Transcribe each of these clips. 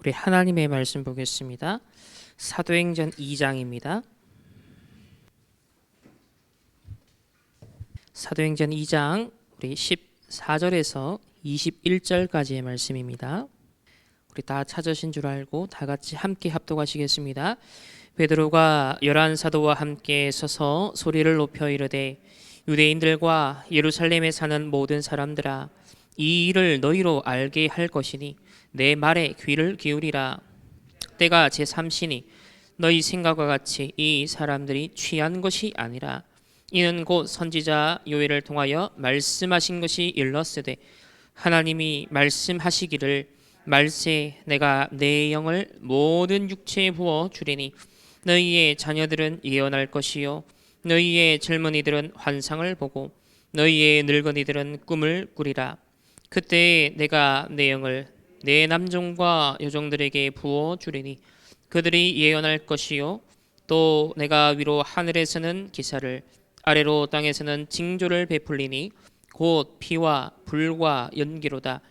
우리 하나님의 말씀 보겠습니다. 사도행전 2장입니다. 사도행전 2장 우리 14절에서 21절까지의 말씀입니다. 우리 다 찾으신 줄 알고 다 같이 함께 합독하시겠습니다. 베드로가 11사도와 함께 서서 소리를 높여 이르되 유대인들과 예루살렘에 사는 모든 사람들아, 이 일을 너희로 알게 할 것이니 내 말에 귀를 기울이라. 때가 제3시니 너희 생각과 같이 이 사람들이 취한 것이 아니라 이는 곧 선지자 요엘을 통하여 말씀하신 것이 일렀으되, 하나님이 말씀하시기를 말세 내가 내 영을 모든 육체에 부어 주리니 너희의 자녀들은 예언할 것이요 너희의 젊은이들은 환상을 보고 너희의 늙은이들은 꿈을 꾸리라. 그때 내가 내 영을 내 남종과 여종들에게 부어 주리니 그들이 예언할 것이요 또 내가 위로 하늘에서는 기사를 아래로 땅에서는 징조를 베풀리니 곧 피와 불과 연기로다.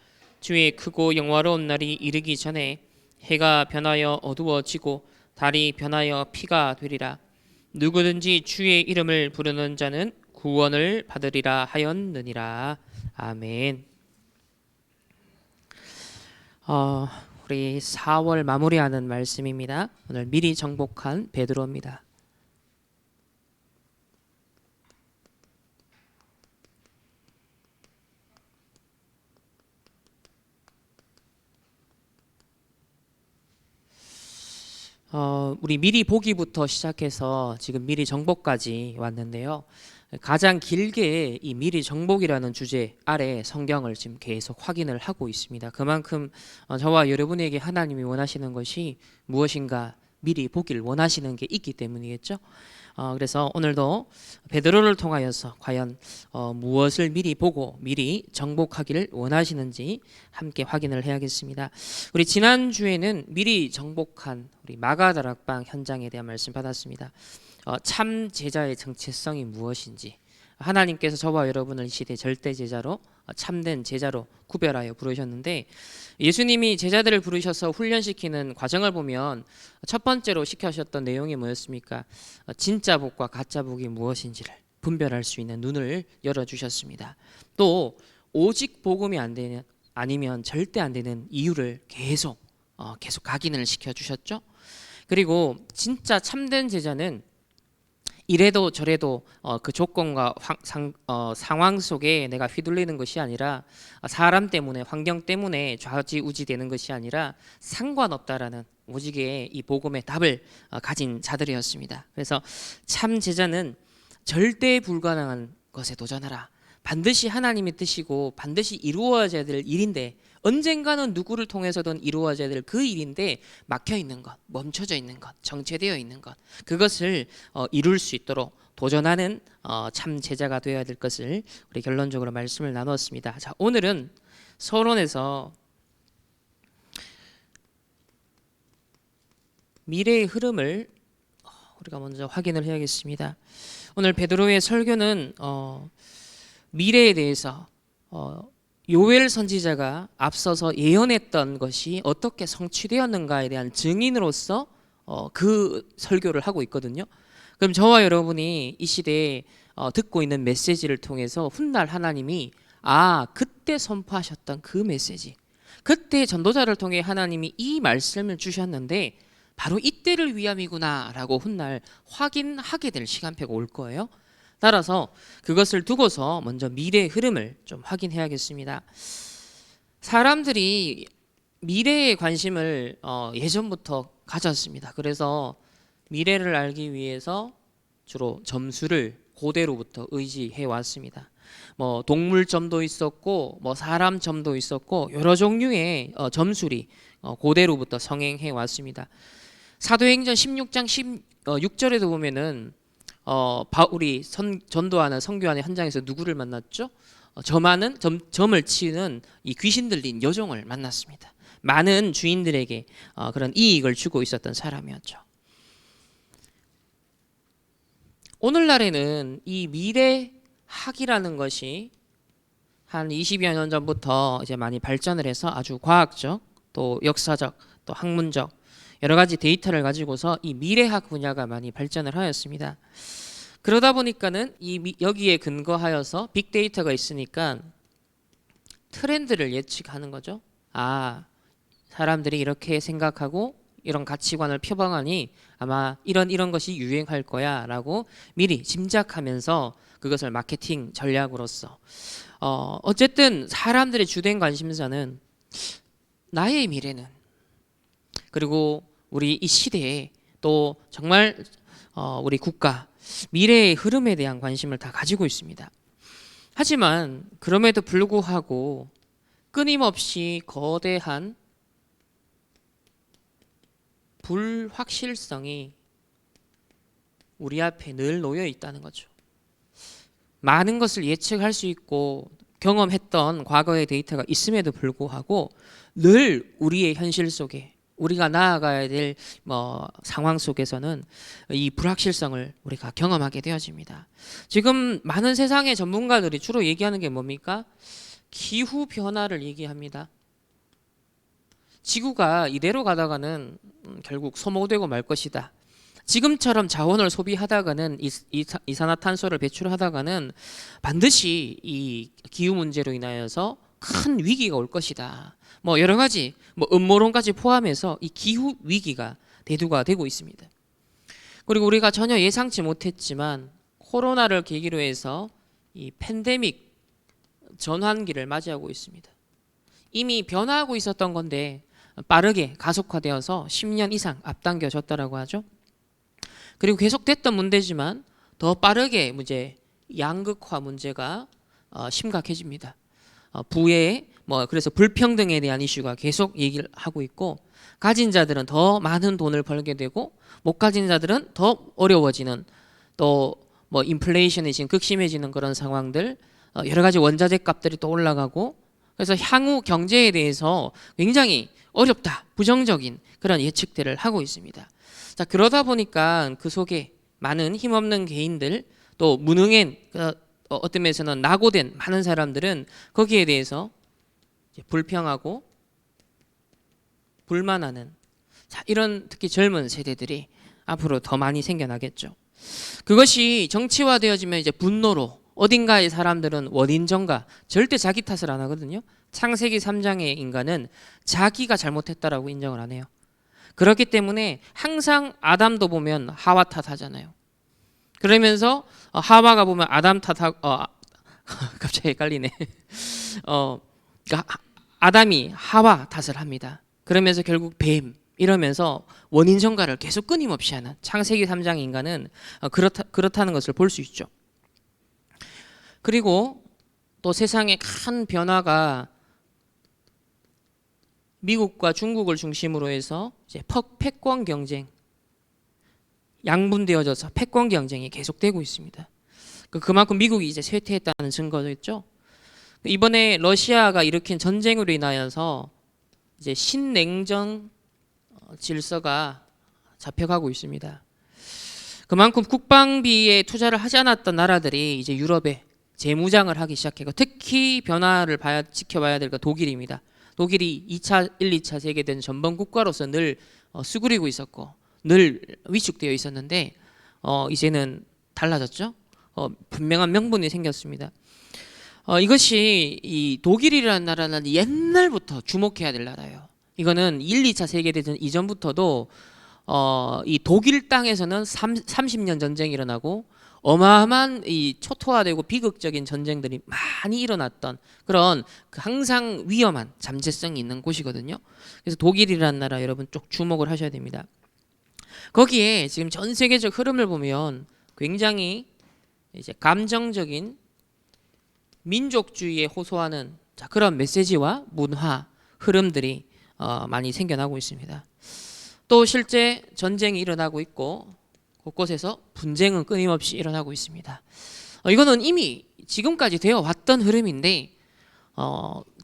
주의 크고 영화로운 날이 이르기 전에 해가 변하여 어두워지고 달이 변하여 피가 되리라. 누구든지 주의 이름을 부르는 자는 구원을 받으리라 하였느니라. 아멘. 우리 4월 마무리하는 말씀입니다. 오늘 미리 정복한 베드로입니다. 우리 미리 보기부터 시작해서 지금 미리 정복까지 왔는데요. 가장 길게 이 미리 정복이라는 주제 아래 성경을 지금 계속 확인을 하고 있습니다. 그만큼 저와 여러분에게 하나님이 원하시는 것이 무엇인가 미리 보기를 원하시는 게 있기 때문이겠죠. 그래서 오늘도 베드로를 통하여서 과연 무엇을 미리 보고 미리 정복하기를 원하시는지 함께 확인을 해야겠습니다. 우리 지난주에는 미리 정복한 우리 마가다락방 현장에 대한 말씀 받았습니다. 참 제자의 정체성이 무엇인지, 하나님께서 저와 여러분을 이 시대 절대 제자로 참된 제자로 구별하여 부르셨는데, 예수님이 제자들을 부르셔서 훈련시키는 과정을 보면 첫 번째로 시켜주셨던 내용이 뭐였습니까? 진짜 복과 가짜 복이 무엇인지를 분별할 수 있는 눈을 열어주셨습니다. 또 오직 복음이 안 되는, 아니면 절대 안 되는 이유를 계속 각인을 시켜주셨죠. 그리고 진짜 참된 제자는 이래도 저래도 그 조건과 상황 속에 내가 휘둘리는 것이 아니라, 사람 때문에 환경 때문에 좌지우지 되는 것이 아니라 상관없다라는 오직의 이 복음의 답을 가진 자들이었습니다. 그래서 참 제자는 절대 불가능한 것에 도전하라. 반드시 하나님의 뜻이고 반드시 이루어져야 될 일인데, 언젠가는 누구를 통해서든 이루어져야 될 그 일인데 막혀 있는 것, 멈춰져 있는 것, 정체되어 있는 것, 그것을 이룰 수 있도록 도전하는 참 제자가 되어야 될 것을 우리 결론적으로 말씀을 나눴습니다. 자, 오늘은 서론에서 미래의 흐름을 우리가 먼저 확인을 해야겠습니다. 오늘 베드로의 설교는 미래에 대해서 요엘 선지자가 앞서서 예언했던 것이 어떻게 성취되었는가에 대한 증인으로서 그 설교를 하고 있거든요. 그럼 저와 여러분이 이 시대에 듣고 있는 메시지를 통해서 훗날 하나님이 그때 선포하셨던 그 메시지, 그때 전도자를 통해 하나님이 이 말씀을 주셨는데 바로 이때를 위함이구나 라고 훗날 확인하게 될 시간표가 올 거예요. 따라서 그것을 두고서 먼저 미래의 흐름을 좀 확인해야겠습니다. 사람들이 미래에 관심을 예전부터 가졌습니다. 그래서 미래를 알기 위해서 주로 점수를 고대로부터 의지해 왔습니다. 동물점도 있었고 사람점도 있었고 여러 종류의 점술이 고대로부터 성행해 왔습니다. 사도행전 16장 16절에도 보면은 바울이 전도하는 선교하는 현장에서 누구를 만났죠? 점을 치는 이 귀신 들린 여종을 만났습니다. 많은 주인들에게 그런 이익을 주고 있었던 사람이었죠. 오늘날에는 이 미래학이라는 것이 한 20여 년 전부터 이제 많이 발전을 해서 아주 과학적 또 역사적, 또 학문적 여러 가지 데이터를 가지고서 이 미래학 분야가 많이 발전을 하였습니다. 그러다 보니까는 여기에 근거하여서 빅데이터가 있으니까 트렌드를 예측하는 거죠. 아, 사람들이 이렇게 생각하고 이런 가치관을 표방하니 아마 이런 것이 유행할 거야라고 미리 짐작하면서 그것을 마케팅 전략으로서 어쨌든 사람들의 주된 관심사는 나의 미래는, 그리고 우리 이 시대에 또 정말 우리 국가 미래의 흐름에 대한 관심을 다 가지고 있습니다. 하지만 그럼에도 불구하고 끊임없이 거대한 불확실성이 우리 앞에 늘 놓여 있다는 거죠. 많은 것을 예측할 수 있고 경험했던 과거의 데이터가 있음에도 불구하고 늘 우리의 현실 속에 우리가 나아가야 될 상황 속에서는 이 불확실성을 우리가 경험하게 되어집니다. 지금 많은 세상의 전문가들이 주로 얘기하는 게 뭡니까? 기후 변화를 얘기합니다. 지구가 이대로 가다가는 결국 소모되고 말 것이다. 지금처럼 자원을 소비하다가는 이산화탄소를 배출하다가는 반드시 이 기후 문제로 인하여서 큰 위기가 올 것이다. 여러 가지 음모론까지 포함해서 이 기후 위기가 대두가 되고 있습니다. 그리고 우리가 전혀 예상치 못했지만 코로나를 계기로 해서 이 팬데믹 전환기를 맞이하고 있습니다. 이미 변화하고 있었던 건데 빠르게 가속화되어서 10년 이상 앞당겨졌다라고 하죠. 그리고 계속됐던 문제지만 더 빠르게 양극화 문제가 심각해집니다. 부의 그래서 불평등에 대한 이슈가 계속 얘기를 하고 있고, 가진 자들은 더 많은 돈을 벌게 되고 못 가진 자들은 더 어려워지는, 또 인플레이션이 지금 극심해지는 그런 상황들, 여러 가지 원자재 값들이 또 올라가고, 그래서 향후 경제에 대해서 굉장히 어렵다, 부정적인 그런 예측들을 하고 있습니다. 자, 그러다 보니까 그 속에 많은 힘없는 개인들, 또 무능한 어떤 면에서는 낙오된 많은 사람들은 거기에 대해서 불평하고 불만하는, 자, 이런 특히 젊은 세대들이 앞으로 더 많이 생겨나겠죠. 그것이 정치화되어지면 이제 분노로, 어딘가의 사람들은 원인 전가, 절대 자기 탓을 안 하거든요. 창세기 3장의 인간은 자기가 잘못했다라고 인정을 안 해요. 그렇기 때문에 항상 아담도 보면 하와 탓하잖아요. 그러면서 하와가 보면 아담 탓하고 갑자기 헷갈리네. 그러니까 아담이 하와 탓을 합니다. 그러면서 결국 뱀, 이러면서 원인 전가를 계속 끊임없이 하는 창세기 3장 인간은 그렇다는 것을 볼 수 있죠. 그리고 또 세상의 큰 변화가 미국과 중국을 중심으로 해서 이제 패권 경쟁, 양분되어져서 패권 경쟁이 계속되고 있습니다. 그만큼 미국이 이제 쇠퇴했다는 증거겠죠. 이번에 러시아가 일으킨 전쟁으로 인하여서 이제 신냉전 질서가 잡혀가고 있습니다. 그만큼 국방비에 투자를 하지 않았던 나라들이 이제 유럽에 재무장을 하기 시작했고, 특히 변화를 지켜봐야 될 건 독일입니다. 독일이 1, 2차 세계대전 전범 국가로서 늘 수그리고 있었고 늘 위축되어 있었는데 이제는 달라졌죠. 분명한 명분이 생겼습니다. 이것이 이 독일이라는 나라는 옛날부터 주목해야 될 나라예요. 이거는 1, 2차 세계대전 이전부터도 이 독일 땅에서는 30년 전쟁이 일어나고 어마어마한 이 초토화되고 비극적인 전쟁들이 많이 일어났던 그런 항상 위험한 잠재성이 있는 곳이거든요. 그래서 독일이라는 나라 여러분 쭉 주목을 하셔야 됩니다. 거기에 지금 전 세계적 흐름을 보면 굉장히 이제 감정적인 민족주의에 호소하는 그런 메시지와 문화 흐름들이 많이 생겨나고 있습니다. 또 실제 전쟁이 일어나고 있고 곳곳에서 분쟁은 끊임없이 일어나고 있습니다. 이거는 이미 지금까지 되어 왔던 흐름인데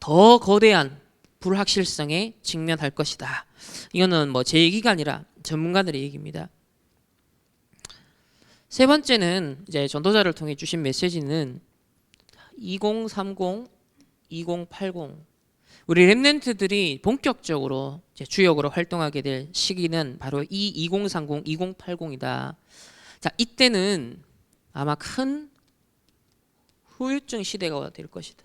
더 거대한 불확실성에 직면할 것이다. 이거는 제 얘기가 아니라 전문가들의 얘기입니다. 세 번째는 이제 전도자를 통해 주신 메시지는 2030, 2080 우리 랩런트들이 본격적으로 이제 주역으로 활동하게 될 시기는 바로 이 2030, 2080이다. 자, 이때는 아마 큰 후유증 시대가 될 것이다.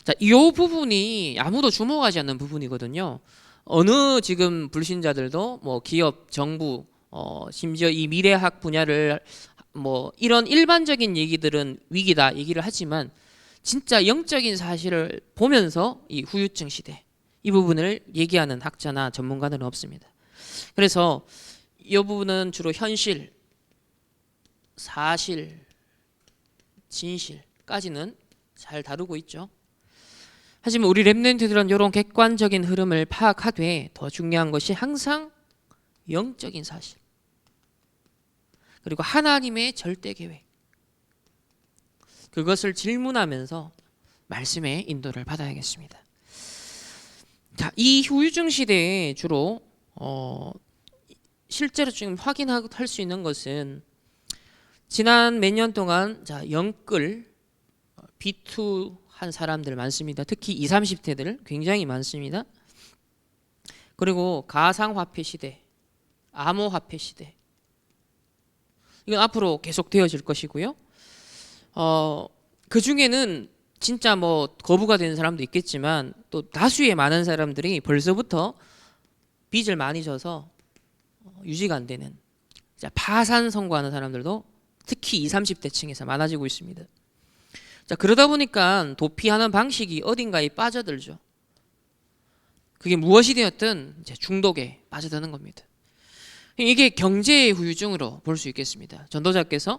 자, 이 부분이 아무도 주목하지 않는 부분이거든요. 어느 지금 불신자들도 뭐 기업, 정부, 심지어 이 미래학 분야를 뭐 이런 일반적인 얘기들은 위기다 얘기를 하지만 진짜 영적인 사실을 보면서 이 후유증 시대 이 부분을 얘기하는 학자나 전문가들은 없습니다. 그래서 이 부분은 주로 현실, 사실, 진실까지는 잘 다루고 있죠. 하지만 우리 랩런트들은 이런 객관적인 흐름을 파악하되 더 중요한 것이 항상 영적인 사실 그리고 하나님의 절대 계획 그것을 질문하면서 말씀의 인도를 받아야겠습니다. 자, 이 후유증 시대에 주로 실제로 지금 확인할 수 있는 것은 지난 몇 년 동안 자, 영끌 B2 한 사람들 많습니다. 특히 20, 30대들 굉장히 많습니다. 그리고 가상화폐 시대, 암호화폐 시대 이건 앞으로 계속 되어질 것이고요. 그 중에는 진짜 뭐 거부가 되는 사람도 있겠지만 또 다수의 많은 사람들이 벌써부터 빚을 많이 져서 유지가 안 되는 파산 선고하는 사람들도 특히 20, 30대 층에서 많아지고 있습니다. 자, 그러다 보니까 도피하는 방식이 어딘가에 빠져들죠. 그게 무엇이 되었든 이제 중독에 빠져드는 겁니다. 이게 경제의 후유증으로 볼 수 있겠습니다. 전도자께서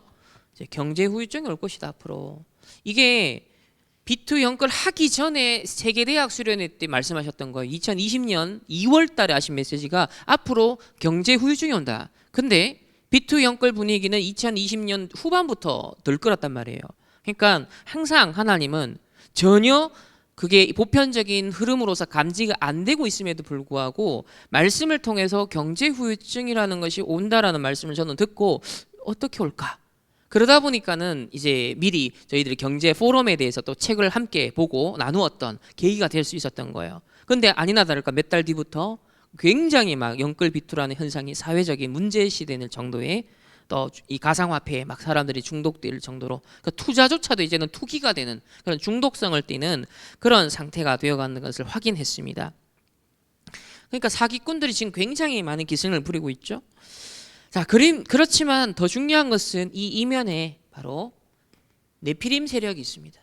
이제 경제 후유증이 올 것이다 앞으로. 이게 B2 영끌 하기 전에 세계대학 수련회 때 말씀하셨던 거예요. 2020년 2월 달에 하신 메시지가 앞으로 경제 후유증이 온다. 근데 B2 영끌 분위기는 2020년 후반부터 들끓었단 말이에요. 그러니까 항상 하나님은 전혀 그게 보편적인 흐름으로서 감지가 안 되고 있음에도 불구하고 말씀을 통해서 경제 후유증이라는 것이 온다라는 말씀을 저는 듣고 어떻게 올까? 그러다 보니까는 이제 미리 저희들이 경제 포럼에 대해서 또 책을 함께 보고 나누었던 계기가 될 수 있었던 거예요. 근데 아니나 다를까 몇 달 뒤부터 굉장히 막 영끌 비투라는 현상이 사회적인 문제시되는 정도의 또 이 가상화폐에 막 사람들이 중독될 정도로 그 투자조차도 이제는 투기가 되는 그런 중독성을 띠는 그런 상태가 되어가는 것을 확인했습니다. 그러니까 사기꾼들이 지금 굉장히 많은 기승을 부리고 있죠. 자, 그렇지만 더 중요한 것은 이 이면에 바로 네피림 세력이 있습니다.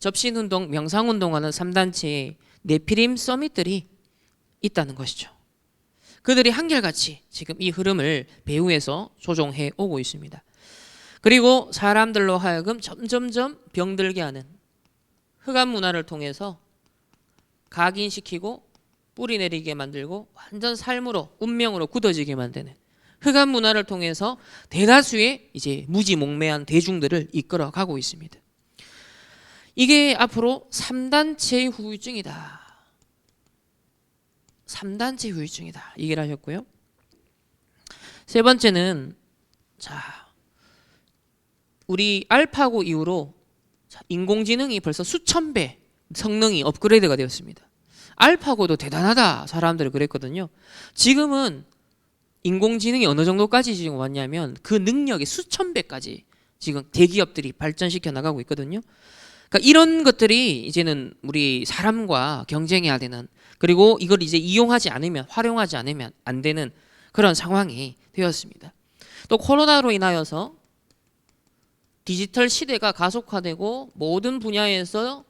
접신운동, 명상운동하는 3단체의 네피림 서밋들이 있다는 것이죠. 그들이 한결같이 지금 이 흐름을 배후에서 조종해 오고 있습니다. 그리고 사람들로 하여금 점점점 병들게 하는 흑암 문화를 통해서 각인시키고 뿌리 내리게 만들고 완전 삶으로 운명으로 굳어지게 만드는 흑암 문화를 통해서 대다수의 이제 무지몽매한 대중들을 이끌어가고 있습니다. 이게 앞으로 3단체의 후유증이다. 3단체 후유증이다. 얘기를 하셨고요. 세 번째는 자, 우리 알파고 이후로 인공지능이 벌써 수천 배 성능이 업그레이드가 되었습니다. 알파고도 대단하다 사람들이 그랬거든요. 지금은 인공지능이 어느 정도까지 지금 왔냐면 그 능력이 수천 배까지 지금 대기업들이 발전시켜 나가고 있거든요. 그러니까 이런 것들이 이제는 우리 사람과 경쟁해야 되는 그리고 이걸 이제 이용하지 않으면 활용하지 않으면 안 되는 그런 상황이 되었습니다. 또 코로나로 인하여서 디지털 시대가 가속화되고 모든 분야에서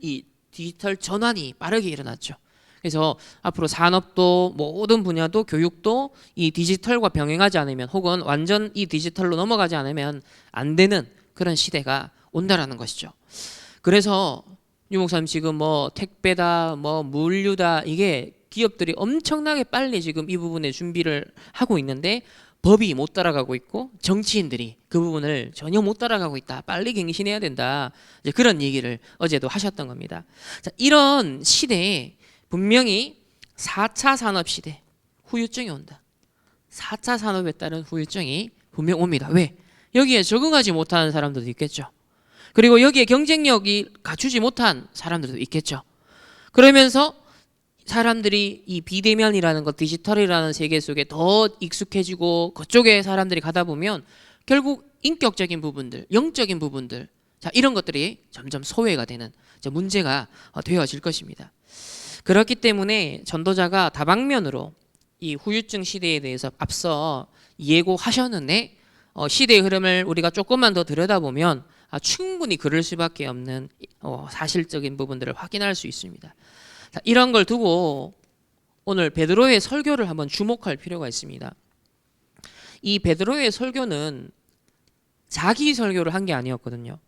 이 디지털 전환이 빠르게 일어났죠. 그래서 앞으로 산업도 모든 분야도 교육도 이 디지털과 병행하지 않으면 혹은 완전 이 디지털로 넘어가지 않으면 안 되는 그런 시대가 온다라는 것이죠. 그래서 유 목사님 지금 뭐 택배다 뭐 물류다 이게 기업들이 엄청나게 빨리 지금 이 부분에 준비를 하고 있는데 법이 못 따라가고 있고 정치인들이 그 부분을 전혀 못 따라가고 있다. 빨리 갱신해야 된다. 이제 그런 얘기를 어제도 하셨던 겁니다. 자, 이런 시대에 분명히 4차 산업 시대 후유증이 온다. 4차 산업에 따른 후유증이 분명 옵니다. 왜? 여기에 적응하지 못하는 사람들도 있겠죠. 그리고 여기에 경쟁력이 갖추지 못한 사람들도 있겠죠. 그러면서 사람들이 이 비대면이라는 것, 디지털이라는 세계 속에 더 익숙해지고 그쪽에 사람들이 가다 보면 결국 인격적인 부분들, 영적인 부분들, 자, 이런 것들이 점점 소외가 되는 문제가 되어질 것입니다. 그렇기 때문에 전도자가 다방면으로 이 후유증 시대에 대해서 앞서 예고하셨는데 시대의 흐름을 우리가 조금만 더 들여다보면 충분히 그럴 수밖에 없는 사실적인 부분들을 확인할 수 있습니다. 자, 이런 걸 두고 오늘 베드로의 설교를 한번 주목할 필요가 있습니다. 이 베드로의 설교는 자기 설교를 한 게 아니었거든요.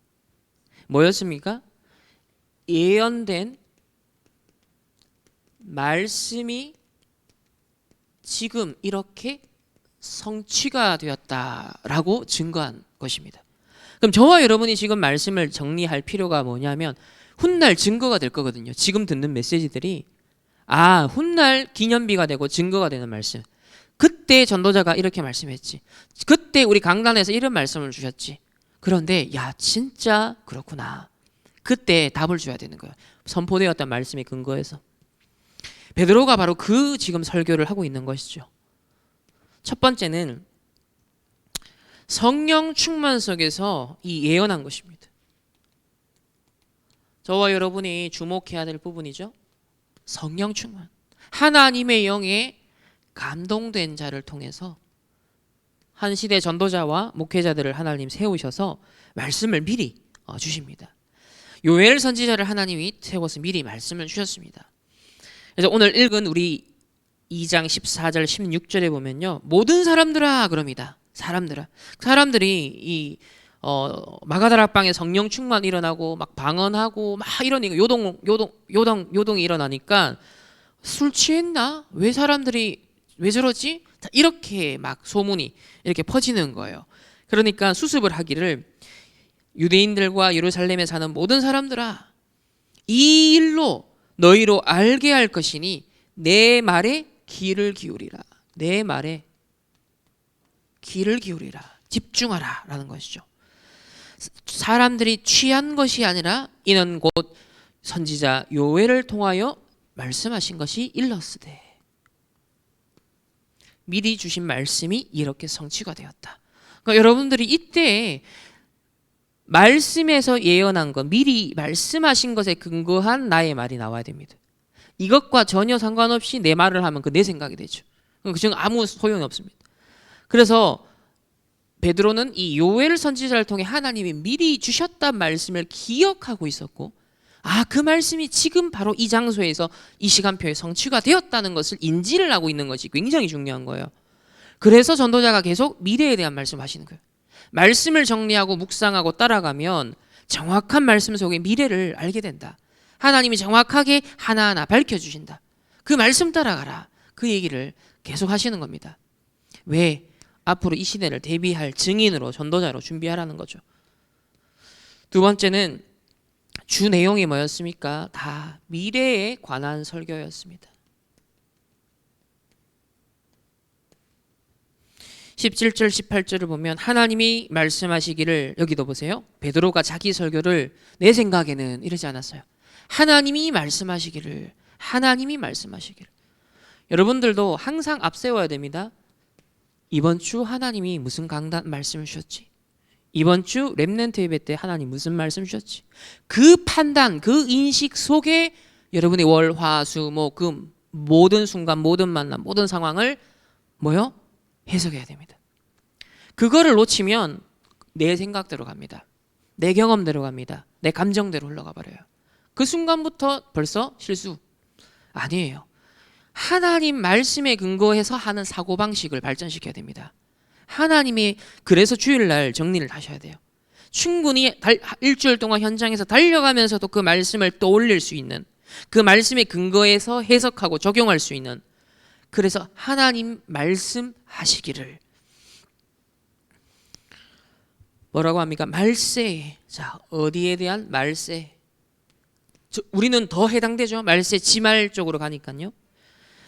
뭐였습니까? 예언된 말씀이 지금 이렇게 성취가 되었다라고 증거한 것입니다. 그럼 저와 여러분이 지금 말씀을 정리할 필요가 뭐냐면 훗날 증거가 될 거거든요. 지금 듣는 메시지들이 훗날 기념비가 되고 증거가 되는 말씀. 그때 전도자가 이렇게 말씀했지. 그때 우리 강단에서 이런 말씀을 주셨지. 그런데 진짜 그렇구나. 그때 답을 줘야 되는 거예요. 선포되었던 말씀에 근거해서. 베드로가 바로 그 지금 설교를 하고 있는 것이죠. 첫 번째는 성령 충만 속에서 이 예언한 것입니다. 저와 여러분이 주목해야 될 부분이죠. 성령 충만. 하나님의 영에 감동된 자를 통해서 한 시대 전도자와 목회자들을 하나님 세우셔서 말씀을 미리 주십니다. 요엘 선지자를 하나님이 세워서 미리 말씀을 주셨습니다. 그래서 오늘 읽은 우리 2장 14절 16절에 보면요, 모든 사람들아 그럽니다. 사람들이 이 마가다락방에 성령 충만 일어나고 막 방언하고 막 이러니까 요동이 일어나니까 술 취했나? 왜 사람들이 왜 저러지? 이렇게 막 소문이 이렇게 퍼지는 거예요. 그러니까 수습을 하기를 유대인들과 예루살렘에 사는 모든 사람들아, 이 일로 너희로 알게 할 것이니 내 말에 귀를 기울이라. 내 말에 귀를 기울이라. 집중하라 라는 것이죠. 사람들이 취한 것이 아니라 이는 곧 선지자 요엘을 통하여 말씀하신 것이 일렀으되, 미리 주신 말씀이 이렇게 성취가 되었다. 그러니까 여러분들이 이때 말씀에서 예언한 것, 미리 말씀하신 것에 근거한 나의 말이 나와야 됩니다. 이것과 전혀 상관없이 내 말을 하면 내 생각이 되죠. 그중 아무 소용이 없습니다. 그래서 베드로는 이 요엘 선지자를 통해 하나님이 미리 주셨단 말씀을 기억하고 있었고, 그 말씀이 지금 바로 이 장소에서 이 시간표에 성취가 되었다는 것을 인지를 하고 있는 것이 굉장히 중요한 거예요. 그래서 전도자가 계속 미래에 대한 말씀하시는 거예요. 말씀을 정리하고 묵상하고 따라가면 정확한 말씀 속에 미래를 알게 된다. 하나님이 정확하게 하나하나 밝혀주신다. 그 말씀 따라가라. 그 얘기를 계속 하시는 겁니다. 왜? 앞으로 이 시대를 대비할 증인으로, 전도자로 준비하라는 거죠. 두 번째는 주 내용이 뭐였습니까? 다 미래에 관한 설교였습니다. 17절 18절을 보면 하나님이 말씀하시기를, 여기도 보세요. 베드로가 자기 설교를 내 생각에는 이러지 않았어요. 하나님이 말씀하시기를. 여러분들도 항상 앞세워야 됩니다. 이번 주 하나님이 무슨 강단 말씀을 주셨지? 이번 주 렘넌트 예배 때 하나님 무슨 말씀 주셨지? 그 판단, 그 인식 속에 여러분이 월, 화, 수, 목, 금 모든 순간, 모든 만남, 모든 상황을 해석해야 됩니다. 그거를 놓치면 내 생각대로 갑니다. 내 경험대로 갑니다. 내 감정대로 흘러가 버려요. 그 순간부터 벌써 실수 아니에요. 하나님 말씀에 근거해서 하는 사고방식을 발전시켜야 됩니다. 하나님이 그래서 주일날 정리를 하셔야 돼요. 충분히 일주일 동안 현장에서 달려가면서도 그 말씀을 떠올릴 수 있는, 그 말씀에 근거해서 해석하고 적용할 수 있는, 그래서 하나님 말씀하시기를. 뭐라고 합니까? 말세. 자, 어디에 대한 말세? 우리는 더 해당되죠. 말세 지말 쪽으로 가니까요.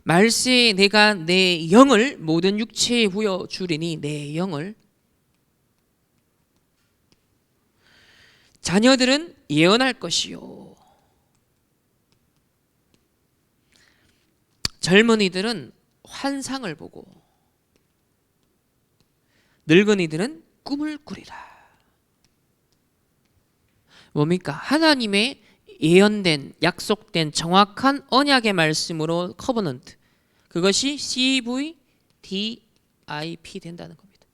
말세에 내가 내 영을 모든 육체에 부여주리니 내 영을 자녀들은 예언할 것이요. 젊은이들은 환상을 보고 늙은이들은 꿈을 꾸리라. 뭡니까? 하나님의 예언된 약속된 정확한 언약의 말씀으로 커버넌트, 그것이 CVDIP 된다는 겁니다.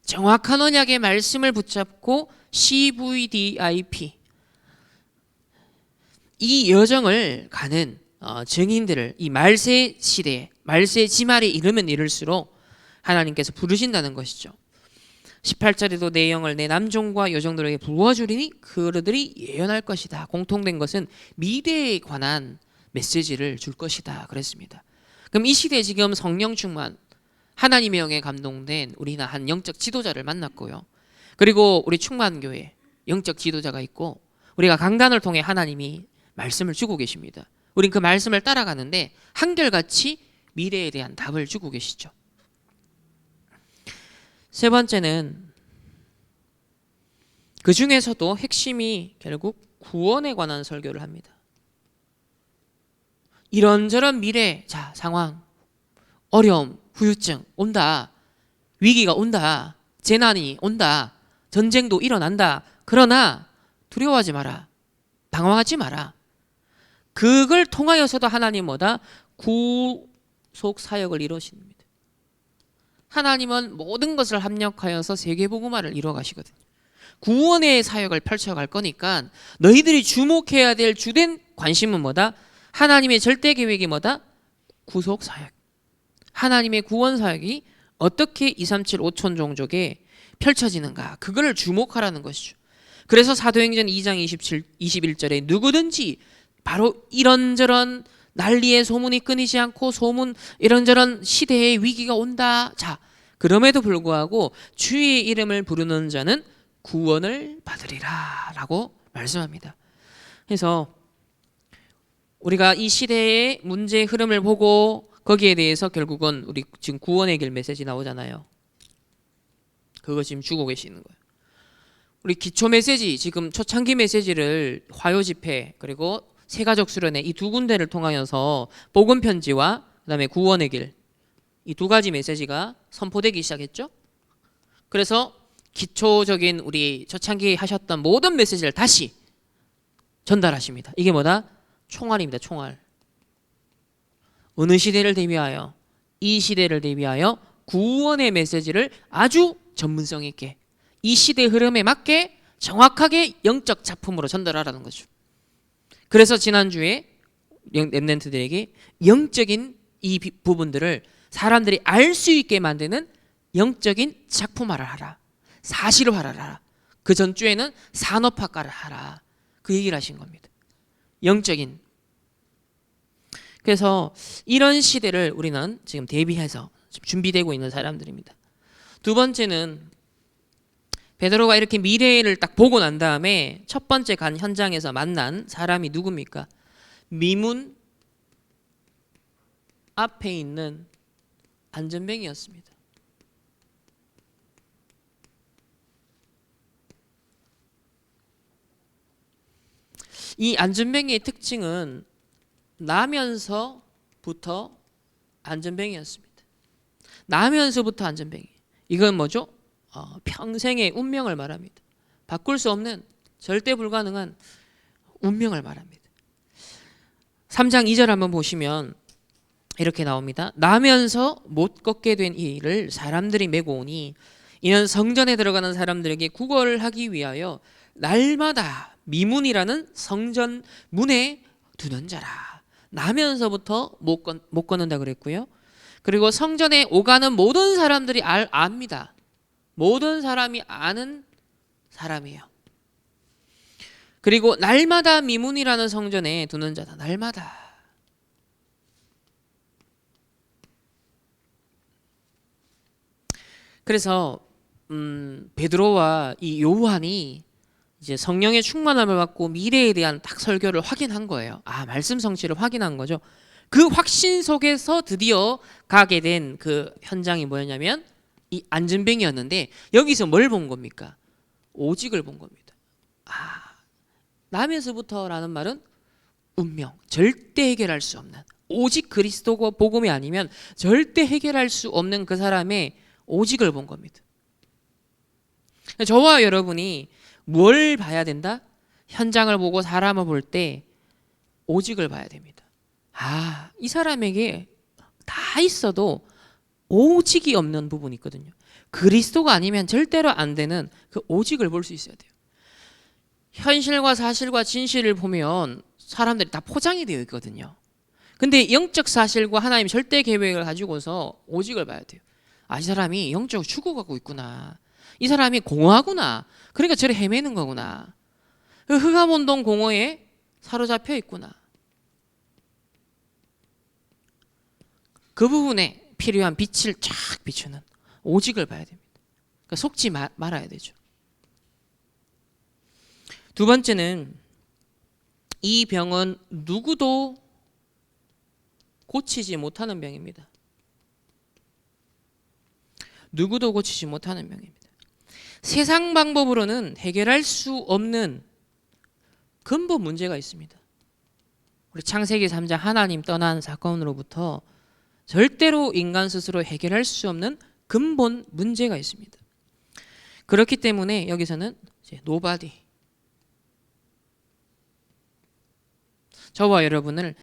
정확한 언약의 말씀을 붙잡고 CVDIP, 이 여정을 가는 증인들을 이 말세 시대에, 말세 지말이 이르면 이를수록 하나님께서 부르신다는 것이죠. 18절에도 내 영을 내 남종과 여종들에게 부어주리니 그들이 예언할 것이다. 공통된 것은 미래에 관한 메시지를 줄 것이다 그랬습니다. 그럼 이 시대에 지금 성령 충만, 하나님의 영에 감동된 우리는 한 영적 지도자를 만났고요. 그리고 우리 충만교회 영적 지도자가 있고 우리가 강단을 통해 하나님이 말씀을 주고 계십니다. 우린 그 말씀을 따라가는데 한결같이 미래에 대한 답을 주고 계시죠. 세 번째는 그 중에서도 핵심이 결국 구원에 관한 설교를 합니다. 이런저런 미래, 자, 상황, 어려움, 후유증 온다. 위기가 온다. 재난이 온다. 전쟁도 일어난다. 그러나 두려워하지 마라. 방황하지 마라. 그걸 통하여서도 하나님 뭐다? 구속 사역을 이루십니다. 하나님은 모든 것을 합력하여서 세계복음화를 이루어 가시거든요. 구원의 사역을 펼쳐갈 거니까 너희들이 주목해야 될 주된 관심은 뭐다? 하나님의 절대 계획이 뭐다? 구속 사역. 하나님의 구원 사역이 어떻게 237 5천 종족에 펼쳐지는가, 그거를 주목하라는 것이죠. 그래서 사도행전 2장 21절에 누구든지 바로 이런저런 난리의 소문이 끊이지 않고 소문, 이런저런 시대의 위기가 온다. 자, 그럼에도 불구하고 주의 이름을 부르는 자는 구원을 받으리라 라고 말씀합니다. 그래서 우리가 이 시대의 문제의 흐름을 보고 거기에 대해서 결국은 우리 지금 구원의 길 메시지 나오잖아요. 그거 지금 주고 계시는 거예요. 우리 기초 메시지, 지금 초창기 메시지를 화요 집회 그리고 세가족 수련회 이 두 군데를 통하여서 복음 편지와 그다음에 구원의 길, 이 두 가지 메시지가 선포되기 시작했죠. 그래서 기초적인 우리 초창기 하셨던 모든 메시지를 다시 전달하십니다. 이게 뭐다? 총알입니다. 총알. 어느 시대를 대비하여, 이 시대를 대비하여 구원의 메시지를 아주 전문성 있게 이 시대 흐름에 맞게 정확하게 영적 작품으로 전달하라는 거죠. 그래서 지난주에 렘넌트들에게 영적인 이 부분들을 사람들이 알 수 있게 만드는 영적인 작품화를 하라, 사실화를 하라. 그 전주에는 산업화를 하라, 그 얘기를 하신 겁니다. 영적인. 그래서 이런 시대를 우리는 지금 대비해서 준비되고 있는 사람들입니다. 두 번째는 베드로가 이렇게 미래를 딱 보고 난 다음에 첫 번째 간 현장에서 만난 사람이 누굽니까? 미문 앞에 있는 안전뱅이였습니다. 이 안전뱅이의 특징은 나면서부터 안전뱅이였습니다. 나면서부터 안전뱅이. 이건 뭐죠? 평생의 운명을 말합니다. 바꿀 수 없는 절대 불가능한 운명을 말합니다. 3장 2절 한번 보시면 이렇게 나옵니다. 나면서 못 걷게 된 이 일을 사람들이 메고 오니 이는 성전에 들어가는 사람들에게 구걸을 하기 위하여 날마다 미문이라는 성전 문에 두는 자라. 나면서부터 못 걷는다 그랬고요. 그리고 성전에 오가는 모든 사람들이 압니다. 모든 사람이 아는 사람이에요. 그리고 날마다 미문이라는 성전에 두는 자다. 날마다. 그래서 베드로와 이 요한이 이제 성령의 충만함을 받고 미래에 대한 딱 설교를 확인한 거예요. 아, 말씀 성취를 확인한 거죠. 그 확신 속에서 드디어 가게 된 그 현장이 뭐였냐면 이 안전뱅이였는데 여기서 뭘 본 겁니까? 오직을 본 겁니다. 남에서부터라는 말은 운명, 절대 해결할 수 없는, 오직 그리스도 복음이 아니면 절대 해결할 수 없는 그 사람의 오직을 본 겁니다. 저와 여러분이 뭘 봐야 된다? 현장을 보고 사람을 볼 때 오직을 봐야 됩니다. 이 사람에게 다 있어도 오직이 없는 부분이 있거든요. 그리스도가 아니면 절대로 안 되는 그 오직을 볼 수 있어야 돼요. 현실과 사실과 진실을 보면 사람들이 다 포장이 되어 있거든요. 근데 영적 사실과 하나님 절대 계획을 가지고서 오직을 봐야 돼요. 이 사람이 영적으로 죽어가고 있구나. 이 사람이 공허하구나. 그러니까 저리 헤매는 거구나. 흑암운동 공허에 사로잡혀 있구나. 그 부분에 필요한 빛을 쫙 비추는 오직을 봐야 됩니다. 그러니까 속지 말아야 되죠. 두 번째는 이 병은 누구도 고치지 못하는 병입니다. 누구도 고치지 못하는 병입니다. 세상 방법으로는 해결할 수 없는 근본 문제가 있습니다. 우리 창세기 3장 하나님 떠난 사건으로부터 절대로 인간 스스로 해결할 수 없는 근본 문제가 있습니다. 그렇기 때문에 여기서는 이제 nobody, 저와 여러분을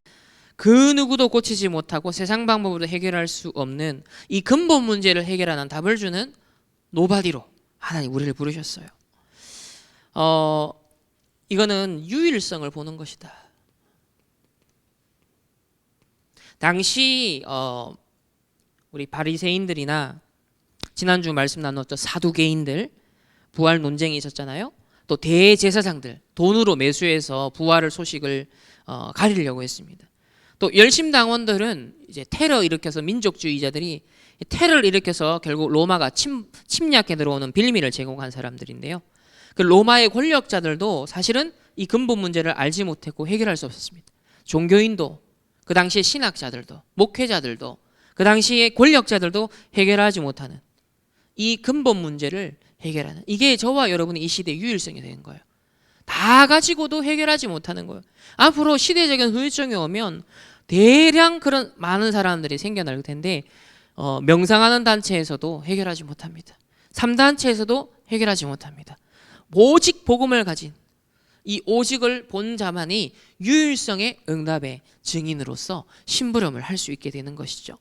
그 누구도 고치지 못하고 세상 방법으로 해결할 수 없는 이 근본 문제를 해결하는 답을 주는 nobody로 하나님 우리를 부르셨어요. 이거는 유일성을 보는 것이다. 당시 우리 바리새인들이나 지난주 말씀 나눴던 사두개인들, 부활 논쟁이 있었잖아요. 또 대제사장들, 돈으로 매수해서 부활을 소식을 가리려고 했습니다. 또 열심당원들은 이제 테러 일으켜서 민족주의자들이 테러를 일으켜서 결국 로마가 침략해 들어오는 빌미를 제공한 사람들인데요. 그 로마의 권력자들도 사실은 이 근본 문제를 알지 못했고 해결할 수 없었습니다. 종교인도, 그 당시의 신학자들도, 목회자들도, 그 당시의 권력자들도 해결하지 못하는 이 근본 문제를 해결하는, 이게 저와 여러분의 이 시대의 유일성이 되는 거예요. 다 가지고도 해결하지 못하는 거예요. 앞으로 시대적인 후유증이 오면 대량 그런 많은 사람들이 생겨날 텐데 명상하는 단체에서도 해결하지 못합니다. 3단체에서도 해결하지 못합니다. 오직 복음을 가진 이 오직을 본 자만이 유일성의 응답의 증인으로서 심부름을 할 수 있게 되는 것이죠.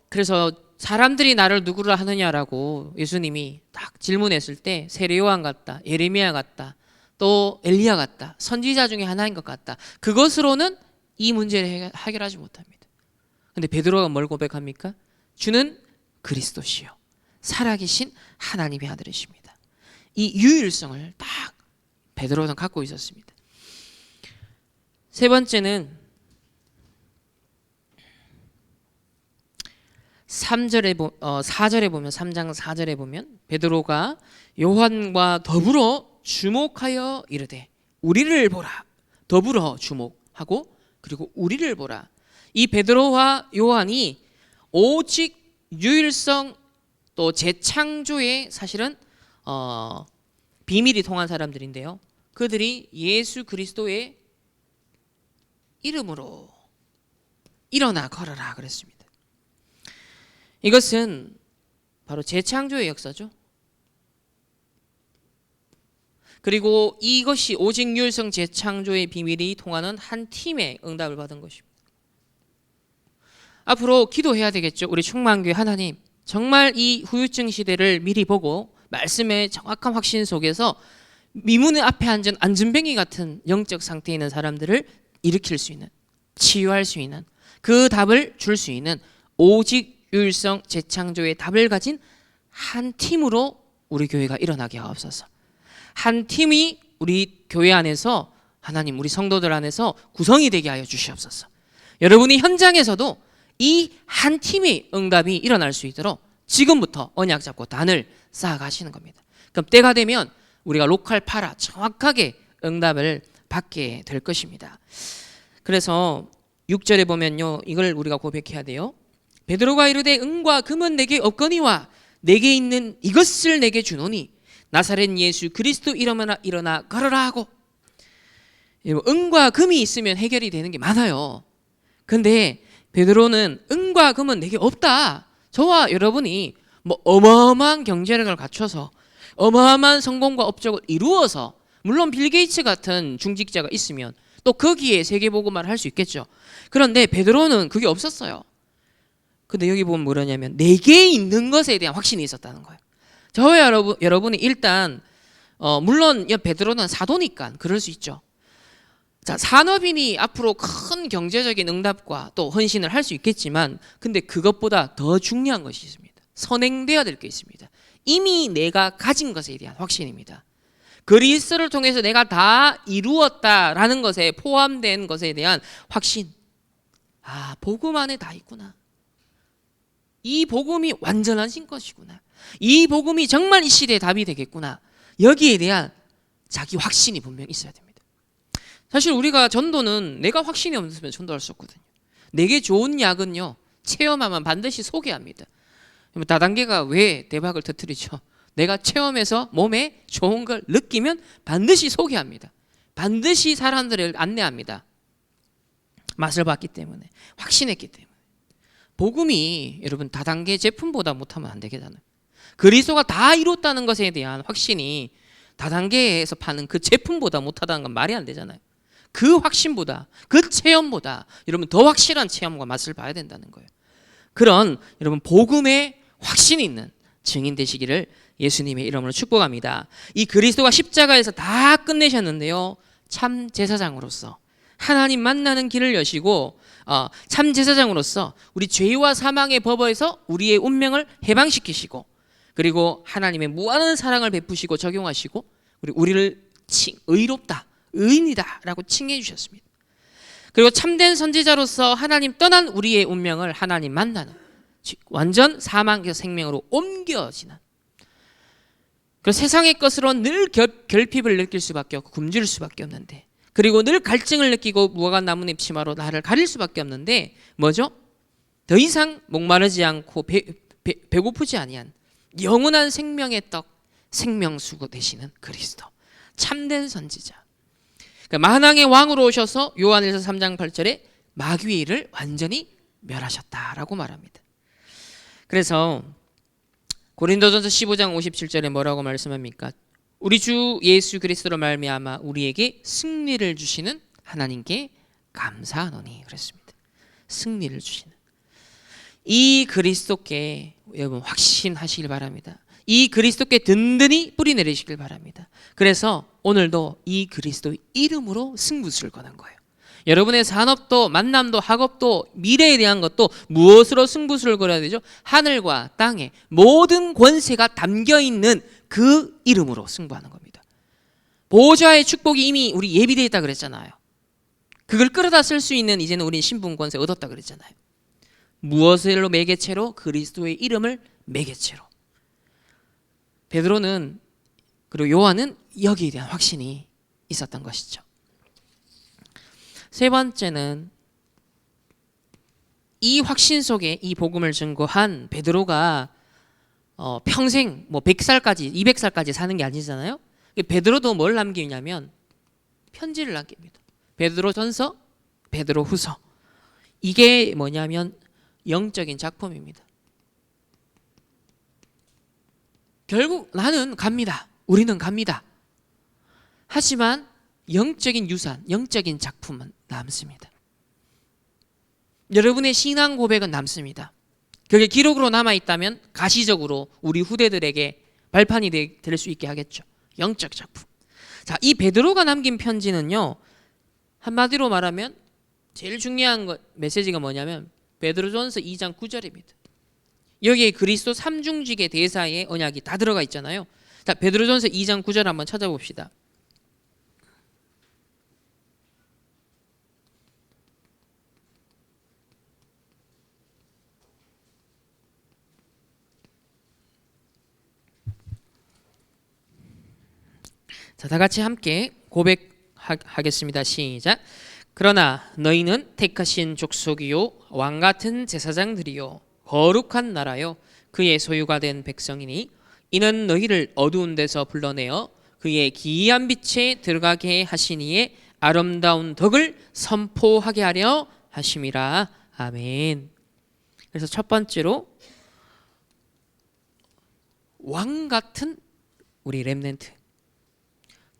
그래서 사람들이 나를 누구라 하느냐라고 예수님이 딱 질문했을 때 세례 요한 같다, 예레미야 같다, 또 엘리야 같다, 선지자 중에 하나인 것 같다. 그것으로는 이 문제를 해결하지 못합니다. 근데 베드로가 뭘 고백합니까? 주는 그리스도시요 살아계신 하나님의 아들이십니다. 이 유일성을 딱 베드로는 갖고 있었습니다. 세 번째는 4절에 보면, 3장 4절에 보면 베드로가 요한과 더불어 주목하여 이르되 우리를 보라. 더불어 주목하고 그리고 우리를 보라. 이 베드로와 요한이 오직 유일성 또 재창조의 사실은 비밀이 통한 사람들인데요. 그들이 예수 그리스도의 이름으로 일어나 걸어라 그랬습니다. 이것은 바로 재창조의 역사죠. 그리고 이것이 오직 유일성 재창조의 비밀이 통하는 한 팀의 응답을 받은 것입니다. 앞으로 기도해야 되겠죠. 우리 충만교회 하나님, 정말 이 후유증 시대를 미리 보고 말씀의 정확한 확신 속에서 미문의 앞에 앉은 안전뱅이 같은 영적 상태에 있는 사람들을 일으킬 수 있는, 치유할 수 있는, 그 답을 줄 수 있는 오직 유일성 재창조의 답을 가진 한 팀으로 우리 교회가 일어나게 하옵소서. 한 팀이 우리 교회 안에서, 하나님 우리 성도들 안에서 구성이 되게 하여 주시옵소서. 여러분이 현장에서도 이 한 팀의 응답이 일어날 수 있도록 지금부터 언약 잡고 단을 쌓아가시는 겁니다. 그럼 때가 되면 우리가 로컬 파라 정확하게 응답을 받게 될 것입니다. 그래서 6절에 보면요, 이걸 우리가 고백해야 돼요. 베드로가 이르되 은과 금은 내게 없거니와 내게 있는 이것을 내게 주노니 나사렛 예수 그리스도 이름으로 일어나 걸어라 하고. 은과 금이 있으면 해결이 되는 게 많아요. 근데 베드로는 은과 금은 내게 없다. 저와 여러분이 뭐 어마어마한 경제력을 갖춰서 어마어마한 성공과 업적을 이루어서, 물론 빌 게이츠 같은 중직자가 있으면 또 거기에 세계복음화를 할 수 있겠죠. 그런데 베드로는 그게 없었어요. 근데 여기 보면 뭐냐면 내게 있는 것에 대한 확신이 있었다는 거예요. 저와 여러분이 일단 물론 베드로는 사도니까 그럴 수 있죠. 자, 산업인이 앞으로 큰 경제적인 응답과 또 헌신을 할 수 있겠지만, 근데 그것보다 더 중요한 것이 있습니다. 선행되어야 될 게 있습니다. 이미 내가 가진 것에 대한 확신입니다. 그리스도를 통해서 내가 다 이루었다라는 것에 포함된 것에 대한 확신. 아, 복음 안에 다 있구나. 이 복음이 완전하신 것이구나. 이 복음이 정말 이 시대의 답이 되겠구나. 여기에 대한 자기 확신이 분명히 있어야 됩니다. 사실 우리가 전도는 내가 확신이 없으면 전도할 수 없거든요. 내게 좋은 약은요, 체험하면 반드시 소개합니다. 다단계가 왜 대박을 터뜨리죠? 내가 체험해서 몸에 좋은 걸 느끼면 반드시 소개합니다. 반드시 사람들을 안내합니다. 맛을 봤기 때문에, 확신했기 때문에. 복음이 여러분 다단계 제품보다 못하면 안 되겠잖아요. 그리스도가 다 이뤘다는 것에 대한 확신이 다단계에서 파는 그 제품보다 못하다는 건 말이 안 되잖아요. 그 확신보다, 그 체험보다 여러분 더 확실한 체험과 맛을 봐야 된다는 거예요. 그런 여러분 복음에 확신이 있는 증인 되시기를 예수님의 이름으로 축복합니다. 이 그리스도가 십자가에서 다 끝내셨는데요, 참 제사장으로서 하나님 만나는 길을 여시고 참 제사장으로서 우리 죄와 사망의 법에서 우리의 운명을 해방시키시고, 그리고 하나님의 무한한 사랑을 베푸시고 적용하시고 우리를 의롭다, 의인이다 라고 칭해 주셨습니다. 그리고 참된 선지자로서 하나님 떠난 우리의 운명을 하나님 만나는, 완전 사망에서 생명으로 옮겨지는, 그 세상의 것으로 늘 결핍을 느낄 수밖에 없고 굶주릴 수밖에 없는데, 그리고 늘 갈증을 느끼고 무화과 나뭇잎 치마로 나를 가릴 수밖에 없는데 뭐죠? 더 이상 목마르지 않고 배고프지 아니한 영원한 생명의 떡, 생명수고 되시는 그리스도, 참된 선지자. 그러니까 만왕의 왕으로 오셔서 요한일서 3장 8절에 마귀를 완전히 멸하셨다라고 말합니다. 그래서 고린도전서 15장 57절에 뭐라고 말씀합니까? 우리 주 예수 그리스도로 말미암아 우리에게 승리를 주시는 하나님께 감사하노니 그랬습니다. 승리를 주시는 이 그리스도께 여러분 확신하시길 바랍니다. 이 그리스도께 든든히 뿌리 내리시길 바랍니다. 그래서 오늘도 이 그리스도의 이름으로 승부수를 거는 거예요. 여러분의 산업도 만남도 학업도 미래에 대한 것도 무엇으로 승부수를 걸어야 되죠? 하늘과 땅에 모든 권세가 담겨있는 그 이름으로 승부하는 겁니다. 보호자의 축복이 이미 우리 예비되어 있다 그랬잖아요. 그걸 끌어다 쓸 수 있는 이제는 우린 신분 권세 얻었다 그랬잖아요. 무엇을 매개체로? 그리스도의 이름을 매개체로. 베드로는 그리고 요한은 여기에 대한 확신이 있었던 것이죠. 세 번째는 이 확신 속에 이 복음을 증거한 베드로가 평생 뭐 100살까지 200살까지 사는 게 아니잖아요. 베드로도 뭘 남기냐면 편지를 남깁니다. 베드로전서, 베드로후서. 이게 뭐냐면 영적인 작품입니다. 결국 나는 갑니다. 우리는 갑니다. 하지만 영적인 유산, 영적인 작품은 남습니다. 여러분의 신앙 고백은 남습니다. 그게 기록으로 남아있다면 가시적으로 우리 후대들에게 발판이 될 수 있게 하겠죠. 영적 작품. 자, 이 베드로가 남긴 편지는요, 한마디로 말하면 제일 중요한 메시지가 뭐냐면 베드로전서 2장 9절입니다. 여기에 그리스도 삼중직의 대사의 언약이 다 들어가 있잖아요. 자, 베드로전서 2장 9절 한번 찾아봅시다. 자, 다 같이 함께 고백하겠습니다. 시작. 그러나 너희는 택하신 족속이요 왕같은 제사장들이요 거룩한 나라요 그의 소유가 된 백성이니 이는 너희를 어두운 데서 불러내어 그의 기이한 빛에 들어가게 하시니에 아름다운 덕을 선포하게 하려 하심이라. 아멘. 그래서 첫 번째로 왕 같은 우리 렘넌트,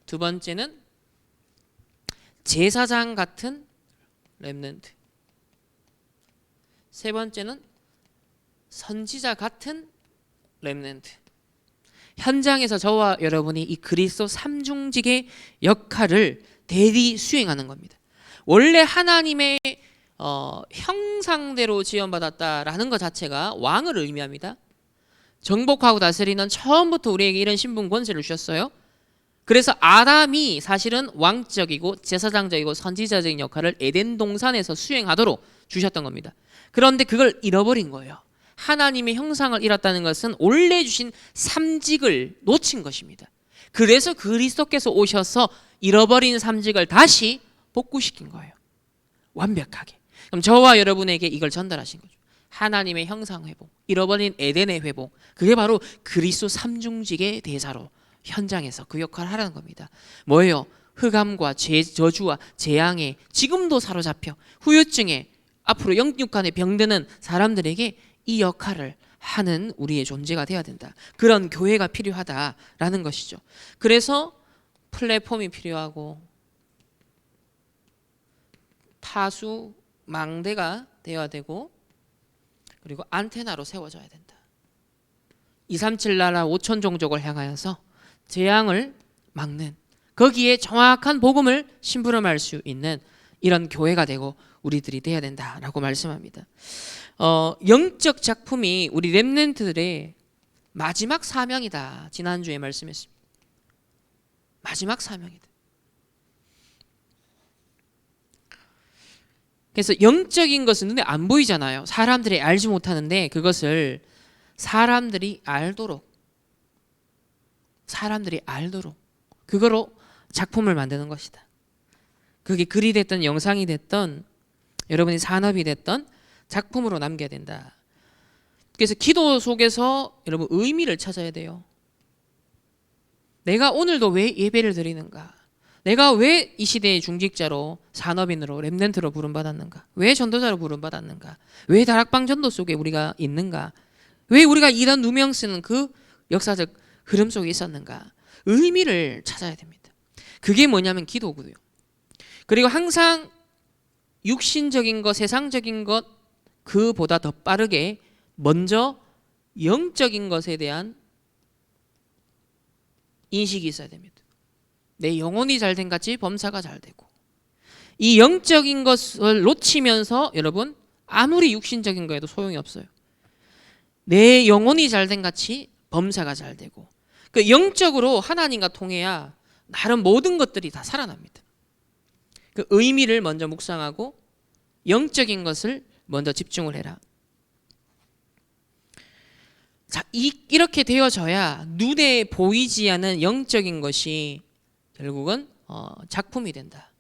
두 번째는 제사장 같은 렘넌트, 세 번째는 선지자 같은 렘넌트. 현장에서 저와 여러분이 이 그리스도 삼중직의 역할을 대리 수행하는 겁니다. 원래 하나님의 형상대로 지원받았다라는 것 자체가 왕을 의미합니다. 정복하고 다스리는 처음부터 우리에게 이런 신분 권세를 주셨어요. 그래서 아담이 사실은 왕적이고 제사장적이고 선지자적인 역할을 에덴 동산에서 수행하도록 주셨던 겁니다. 그런데 그걸 잃어버린 거예요. 하나님의 형상을 잃었다는 것은 원래 주신 삼직을 놓친 것입니다. 그래서 그리스도께서 오셔서 잃어버린 삼직을 다시 복구시킨 거예요. 완벽하게. 그럼 저와 여러분에게 이걸 전달하신 거죠. 하나님의 형상 회복, 잃어버린 에덴의 회복, 그게 바로 그리스도 삼중직의 대사로 현장에서 그 역할을 하라는 겁니다. 뭐예요? 흑암과 저주와 재앙에 지금도 사로잡혀 후유증에 앞으로 영육간에 병드는 사람들에게 이 역할을 하는 우리의 존재가 되어야 된다. 그런 교회가 필요하다라는 것이죠. 그래서 플랫폼이 필요하고 파수 망대가 되어야 되고, 그리고 안테나로 세워져야 된다. 237 나라 5천 종족을 향하여서 재앙을 막는, 거기에 정확한 복음을 심부름할 수 있는 이런 교회가 되고 우리들이 돼야 된다라고 말씀합니다. 영적 작품이 우리 렘넌트들의 마지막 사명이다. 지난주에 말씀했습니다. 마지막 사명이다. 그래서 영적인 것은 눈에 안 보이잖아요. 사람들이 알지 못하는데 그것을 사람들이 알도록 그거로 작품을 만드는 것이다. 그게 글이 됐든 영상이 됐든 여러분이 산업이 됐든 작품으로 남겨야 된다. 그래서 기도 속에서 여러분 의미를 찾아야 돼요. 내가 오늘도 왜 예배를 드리는가? 내가 왜 이 시대의 중직자로, 산업인으로, 렘넌트로 부름받았는가? 왜 전도자로 부름받았는가? 왜 다락방 전도 속에 우리가 있는가? 왜 우리가 이런 누명 쓰는 그 역사적 흐름 속에 있었는가? 의미를 찾아야 됩니다. 그게 뭐냐면 기도고요. 그리고 항상 육신적인 것, 세상적인 것 그보다 더 빠르게 먼저 영적인 것에 대한 인식이 있어야 됩니다. 내 영혼이 잘된 같이 범사가 잘 되고, 이 영적인 것을 놓치면서 여러분 아무리 육신적인 거에도 소용이 없어요. 내 영혼이 잘된 같이 범사가 잘 되고, 그 영적으로 하나님과 통해야 나름 모든 것들이 다 살아납니다. 그 의미를 먼저 묵상하고 영적인 것을 먼저 집중을 해라. 자, 이렇게 되어져야 눈에 보이지 않는 영적인 것이 결국은 작품이 된다.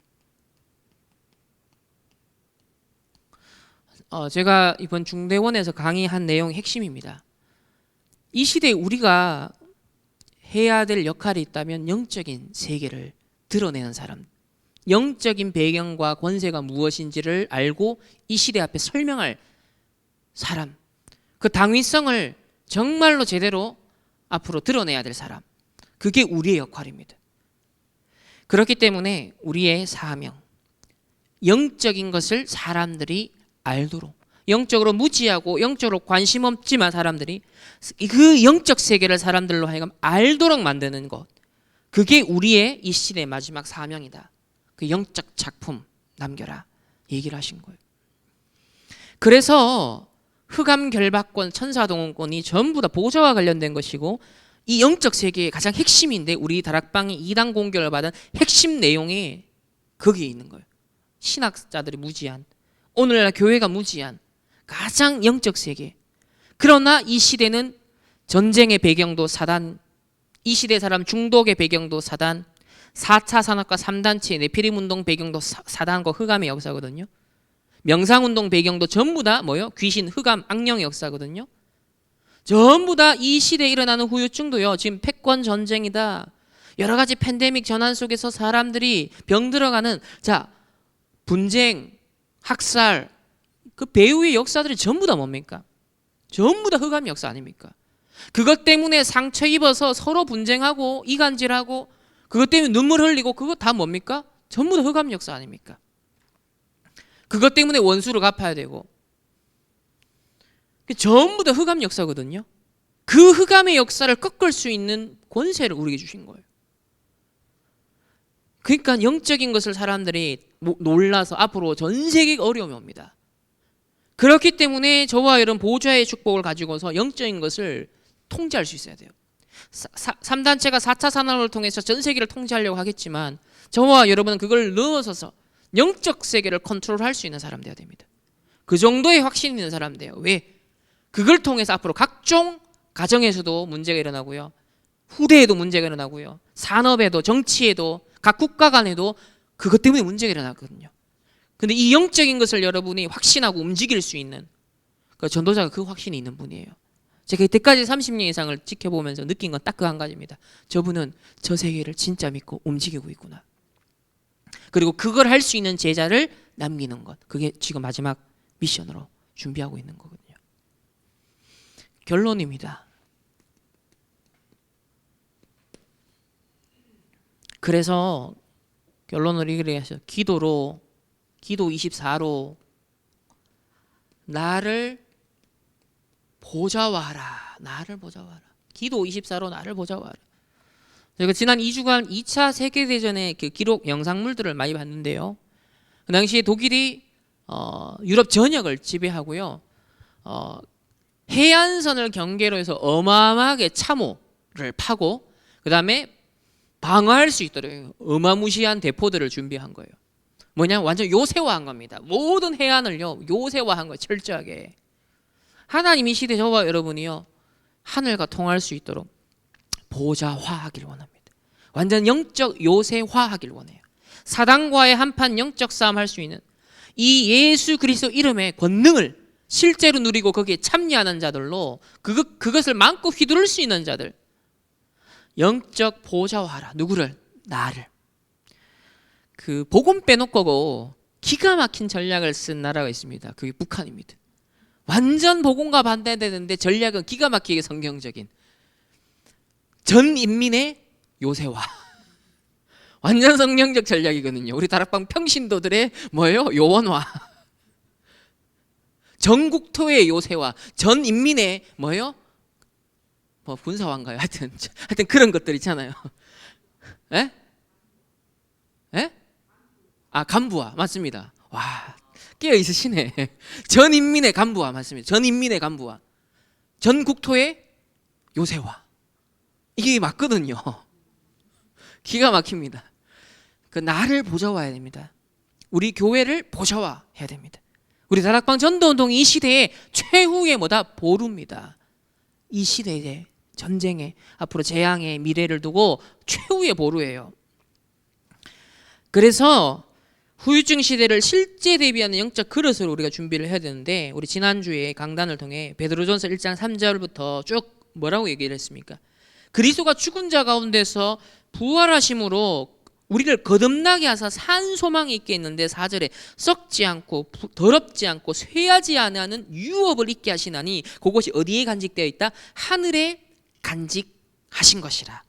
제가 이번 중대원에서 강의한 내용의 핵심입니다. 이 시대에 우리가 해야 될 역할이 있다면 영적인 세계를 드러내는 사람, 영적인 배경과 권세가 무엇인지를 알고 이 시대 앞에 설명할 사람, 그 당위성을 정말로 제대로 앞으로 드러내야 될 사람, 그게 우리의 역할입니다. 그렇기 때문에 우리의 사명, 영적인 것을 사람들이 알도록, 영적으로 무지하고 영적으로 관심 없지만 사람들이 그 영적 세계를 사람들로 하여금 알도록 만드는 것, 그게 우리의 이 시대의 마지막 사명이다. 그 영적 작품 남겨라 얘기를 하신 거예요. 그래서 흑암 결박권, 천사동원권이 전부 다 보좌와 관련된 것이고, 이 영적 세계의 가장 핵심인데 우리 다락방이 2단 공격을 받은 핵심 내용이 거기에 있는 거예요. 신학자들이 무지한, 오늘날 교회가 무지한 가장 영적 세계. 그러나 이 시대는 전쟁의 배경도 사단, 이 시대 사람 중독의 배경도 사단, 4차 산업과 3단체 네피림 운동 배경도 사단과 흑암의 역사거든요. 명상운동 배경도 전부 다 뭐요? 귀신, 흑암, 악령의 역사거든요. 전부 다 이 시대에 일어나는 후유증도요. 지금 패권 전쟁이다. 여러 가지 팬데믹 전환 속에서 사람들이 병들어가는 분쟁, 학살, 그 배후의 역사들이 전부 다 뭡니까? 전부 다 흑암 역사 아닙니까? 그것 때문에 상처 입어서 서로 분쟁하고 이간질하고 그것 때문에 눈물 흘리고 그거 다 뭡니까? 전부 다 흑암 역사 아닙니까? 그것 때문에 원수를 갚아야 되고 전부 다 흑암 역사거든요. 그 흑암의 역사를 꺾을 수 있는 권세를 우리에게 주신 거예요. 그러니까 영적인 것을 사람들이 놀라서 앞으로 전 세계가 어려움이 옵니다. 그렇기 때문에 저와 여러분 보좌의 축복을 가지고서 영적인 것을 통제할 수 있어야 돼요. 3단체가 4차 산업을 통해서 전 세계를 통제하려고 하겠지만 저와 여러분은 그걸 넘어서서 영적 세계를 컨트롤할 수 있는 사람 되어야 됩니다. 그 정도의 확신이 있는 사람 돼요. 왜? 그걸 통해서 앞으로 각종 가정에서도 문제가 일어나고요. 후대에도 문제가 일어나고요. 산업에도 정치에도 각 국가 간에도 그것 때문에 문제가 일어나거든요. 근데 이 영적인 것을 여러분이 확신하고 움직일 수 있는 그 전도자가 그 확신이 있는 분이에요. 제가 이때까지 30년 이상을 지켜보면서 느낀 건 딱 그 한 가지입니다. 저분은 저 세계를 진짜 믿고 움직이고 있구나. 그리고 그걸 할 수 있는 제자를 남기는 것. 그게 지금 마지막 미션으로 준비하고 있는 거거든요. 결론입니다. 그래서 결론을 이렇게 하셔. 기도 24로 나를 보좌와라. 나를 보좌와라. 기도 24로 나를 보좌와라. 제가 지난 2주간 2차 세계대전의 그 기록 영상물들을 많이 봤는데요. 그 당시에 독일이 유럽 전역을 지배하고요. 해안선을 경계로 해서 어마어마하게 참호를 파고 그 다음에 방어할 수 있도록 어마무시한 대포들을 준비한 거예요. 뭐냐? 완전 요새화한 겁니다. 모든 해안을요 요새화한 거예요. 철저하게. 하나님 이 시대 저와 여러분이요 하늘과 통할 수 있도록 보좌화하기를 원합니다. 완전 영적 요새화하기를 원해요. 사단과의 한판 영적 싸움 할 수 있는 이 예수 그리스도 이름의 권능을 실제로 누리고 거기에 참여하는 자들로 그것을 마음껏 휘두를 수 있는 자들, 영적 보좌화하라. 누구를? 나를. 그 복음 빼놓고 기가 막힌 전략을 쓴 나라가 있습니다. 그게 북한입니다. 완전 복음과 반대되는데 전략은 기가 막히게 성경적인 전 인민의 요새화. 완전 성경적 전략이거든요. 우리 다락방 평신도들의 뭐예요? 요원화. 전국토의 요새화. 전 인민의 뭐예요? 뭐 군사화인가요? 하여튼 그런 것들 있잖아요. 에? 에? 아, 간부화. 맞습니다. 와, 깨어 있으시네. 전 인민의 간부화. 맞습니다. 전 인민의 간부화. 전 국토의 요새화. 이게 맞거든요. 기가 막힙니다. 그 나를 보좌화해야 됩니다. 우리 교회를 보좌화해야 됩니다. 우리 다락방 전도운동이 이 시대의 최후의 보루입니다. 이 시대의 전쟁에 앞으로 재앙의 미래를 두고 최후의 보루예요. 그래서 후유증 시대를 실제 대비하는 영적 그릇을 우리가 준비를 해야 되는데 우리 지난주에 강단을 통해 베드로전서 1장 3절부터 쭉 뭐라고 얘기를 했습니까? 그리스도가 죽은 자 가운데서 부활하심으로 우리를 거듭나게 하사 산 소망이 있게 했는데 4절에 썩지 않고 더럽지 않고 쇠하지 아니하는 유업을 있게 하시나니 그것이 어디에 간직되어 있다? 하늘에 간직하신 것이라.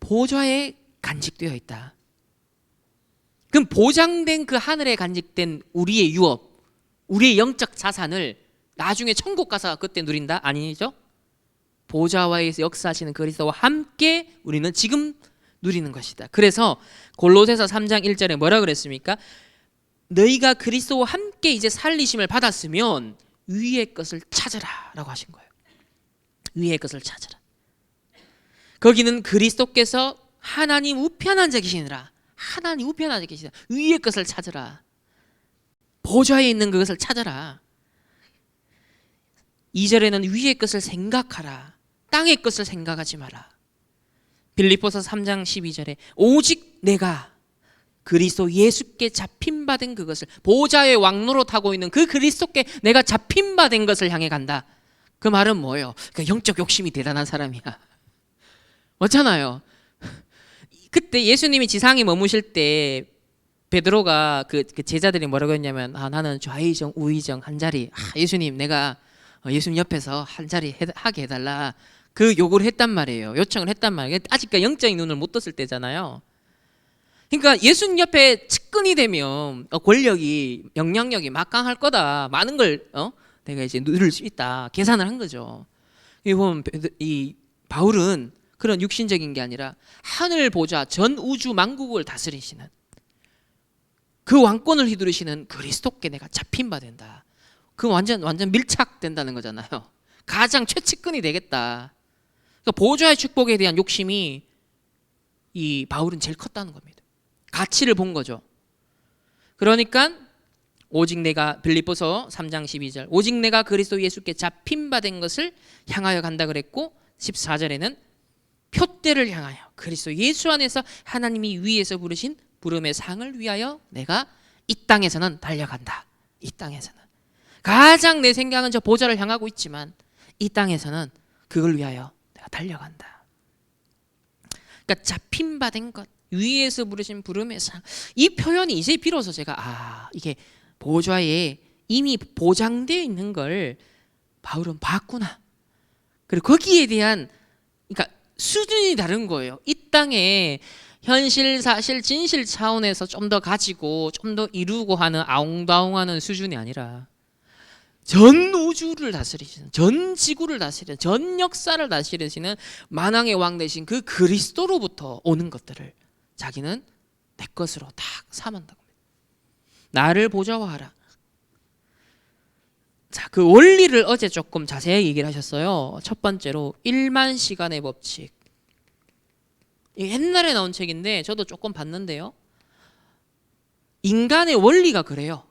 보좌에 간직되어 있다. 그럼 보장된 그 하늘에 간직된 우리의 유업, 우리의 영적 자산을 나중에 천국 가서 그때 누린다? 아니죠? 보좌와에서 역사하시는 그리스도와 함께 우리는 지금 누리는 것이다. 그래서 골로새서 3장 1절에 뭐라 그랬습니까? 너희가 그리스도와 함께 이제 살리심을 받았으면 위의 것을 찾으라 라고 하신 거예요. 위의 것을 찾으라. 거기는 그리스도께서 하나님 우편한 자 계시느라, 하나님 우편한 자 계시다. 위의 것을 찾으라. 보좌에 있는 그것을 찾아라. 2절에는 위의 것을 생각하라. 땅의 것을 생각하지 마라. 빌립보서 3장 12절에 오직 내가 그리스도 예수께 잡힌바된 그것을, 보좌의 왕노로 타고 있는 그 그리스도께 내가 잡힌바된 것을 향해 간다. 그 말은 뭐예요? 그 영적 욕심이 대단한 사람이야. 맞잖아요. 그때 예수님이 지상에 머무실 때 베드로가 그 제자들이 뭐라고 했냐면, 나는 좌의정 우의정 한 자리, 예수님 내가 예수님 옆에서 한 자리 하게 해달라, 그 요구를 했단 말이에요. 요청을 했단 말이에요. 아직까지 영적인 눈을 못 떴을 때잖아요. 그러니까 예수님 옆에 측근이 되면 권력이, 영향력이 막강할 거다, 많은 걸 내가 이제 누릴 수 있다 계산을 한 거죠. 이 보면 이 바울은 그런 육신적인 게 아니라 하늘 보좌 전 우주 만국을 다스리시는 그 왕권을 휘두르시는 그리스도께 내가 잡힌 바 된다. 그 완전 밀착된다는 거잖아요. 가장 최측근이 되겠다. 그러니까 보좌의 축복에 대한 욕심이 이 바울은 제일 컸다는 겁니다. 가치를 본 거죠. 그러니까 오직 내가, 빌립보서 3장 12절, 오직 내가 그리스도 예수께 잡힌 바 된 것을 향하여 간다 그랬고, 14절에는 표대를 향하여 그리스도 예수 안에서 하나님이 위에서 부르신 부름의 상을 위하여 내가 이 땅에서는 달려간다. 이 땅에서는 가장 내 생각은 저 보좌를 향하고 있지만 이 땅에서는 그걸 위하여 내가 달려간다. 그러니까 잡힌 바 된 것, 위에서 부르신 부름의 상, 이 표현이 이제 비로소 제가 이게 보좌에 이미 보장되어 있는 걸 바울은 봤구나. 그리고 거기에 대한, 그러니까 수준이 다른 거예요. 이 땅에 현실, 사실, 진실 차원에서 좀 더 가지고 좀 더 이루고 하는 아웅다웅하는 수준이 아니라 전 우주를 다스리시는, 전 지구를 다스리는, 전 역사를 다스리시는 만왕의 왕 되신 그 그리스도로부터 오는 것들을 자기는 내 것으로 딱 삼한다고 합니다. 나를 보좌화하라. 자, 그 원리를 어제 조금 자세히 얘기를 하셨어요. 첫 번째로 1만 시간의 법칙. 옛날에 나온 책인데 저도 조금 봤는데요. 인간의 원리가 그래요.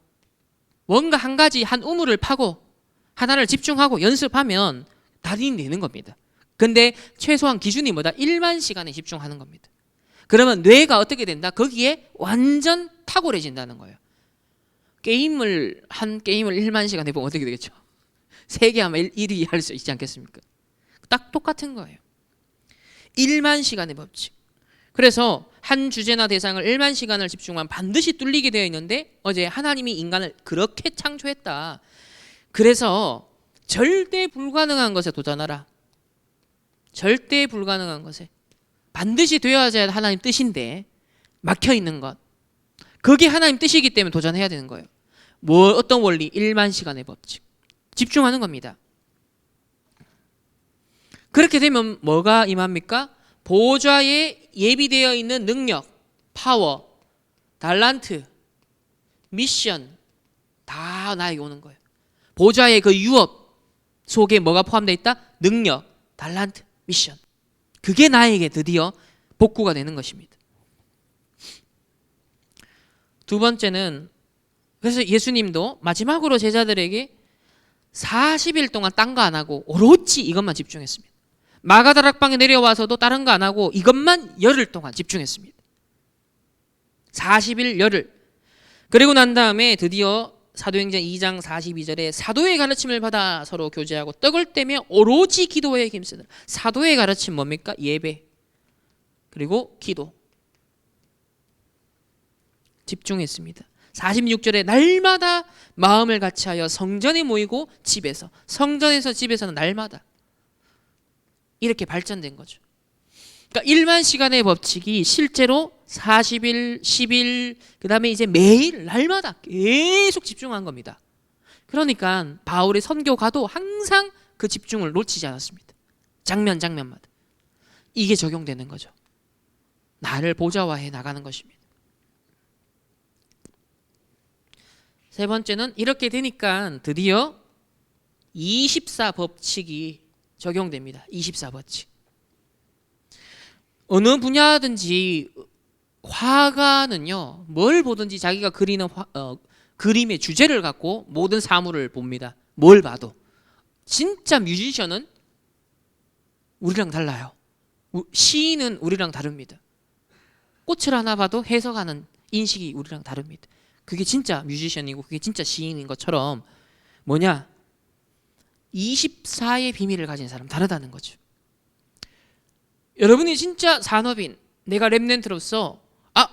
뭔가 한 가지, 한 우물을 파고 하나를 집중하고 연습하면 달인이 되는 겁니다. 근데 최소한 기준이 뭐다? 1만 시간에 집중하는 겁니다. 그러면 뇌가 어떻게 된다? 거기에 완전 탁월해진다는 거예요. 한 게임을 1만 시간 해보면 어떻게 되겠죠? 세계 아마 1위 할 수 있지 않겠습니까? 딱 똑같은 거예요. 1만 시간의 법칙. 그래서 한 주제나 대상을 1만 시간을 집중하면 반드시 뚫리게 되어 있는데, 어제 하나님이 인간을 그렇게 창조했다. 그래서 절대 불가능한 것에 도전하라. 절대 불가능한 것에, 반드시 되어야 하나님 뜻인데 막혀있는 것, 그게 하나님 뜻이기 때문에 도전해야 되는 거예요. 어떤 원리? 1만 시간의 법칙. 집중하는 겁니다. 그렇게 되면 뭐가 임합니까? 보좌에 예비되어 있는 능력, 파워, 달란트, 미션 다 나에게 오는 거예요. 보좌의 그 유업 속에 뭐가 포함되어 있다? 능력, 달란트, 미션. 그게 나에게 드디어 복구가 되는 것입니다. 두 번째는, 그래서 예수님도 마지막으로 제자들에게 40일 동안 딴 거 안 하고 오로지 이것만 집중했습니다. 마가다락방에 내려와서도 다른 거 안 하고 이것만 열흘 동안 집중했습니다. 40일 열흘. 그리고 난 다음에 드디어 사도행전 2장 42절에 사도의 가르침을 받아 서로 교제하고 떡을 떼며 오로지 기도에 힘쓰는, 사도의 가르침 뭡니까? 예배 그리고 기도. 집중했습니다. 46절에 날마다 마음을 같이하여 성전에 모이고 집에서, 성전에서 집에서는 날마다, 이렇게 발전된 거죠. 그러니까 1만 시간의 법칙이 실제로 40일, 10일, 그 다음에 이제 매일 날마다 계속 집중한 겁니다. 그러니까 바울의 선교가도 항상 그 집중을 놓치지 않았습니다. 장면마다 이게 적용되는 거죠. 나를 보좌화해 나가는 것입니다. 세 번째는 이렇게 되니까 드디어 24법칙이 적용됩니다. 24법칙. 어느 분야든지 화가는요, 뭘 보든지 자기가 그리는 그림의 주제를 갖고 모든 사물을 봅니다. 뭘 봐도. 진짜 뮤지션은 우리랑 달라요. 시인은 우리랑 다릅니다. 꽃을 하나 봐도 해석하는 인식이 우리랑 다릅니다. 그게 진짜 뮤지션이고 그게 진짜 시인인 것처럼 뭐냐? 24의 비밀을 가진 사람 다르다는 거죠. 여러분이 진짜 산업인, 내가 렘넌트로서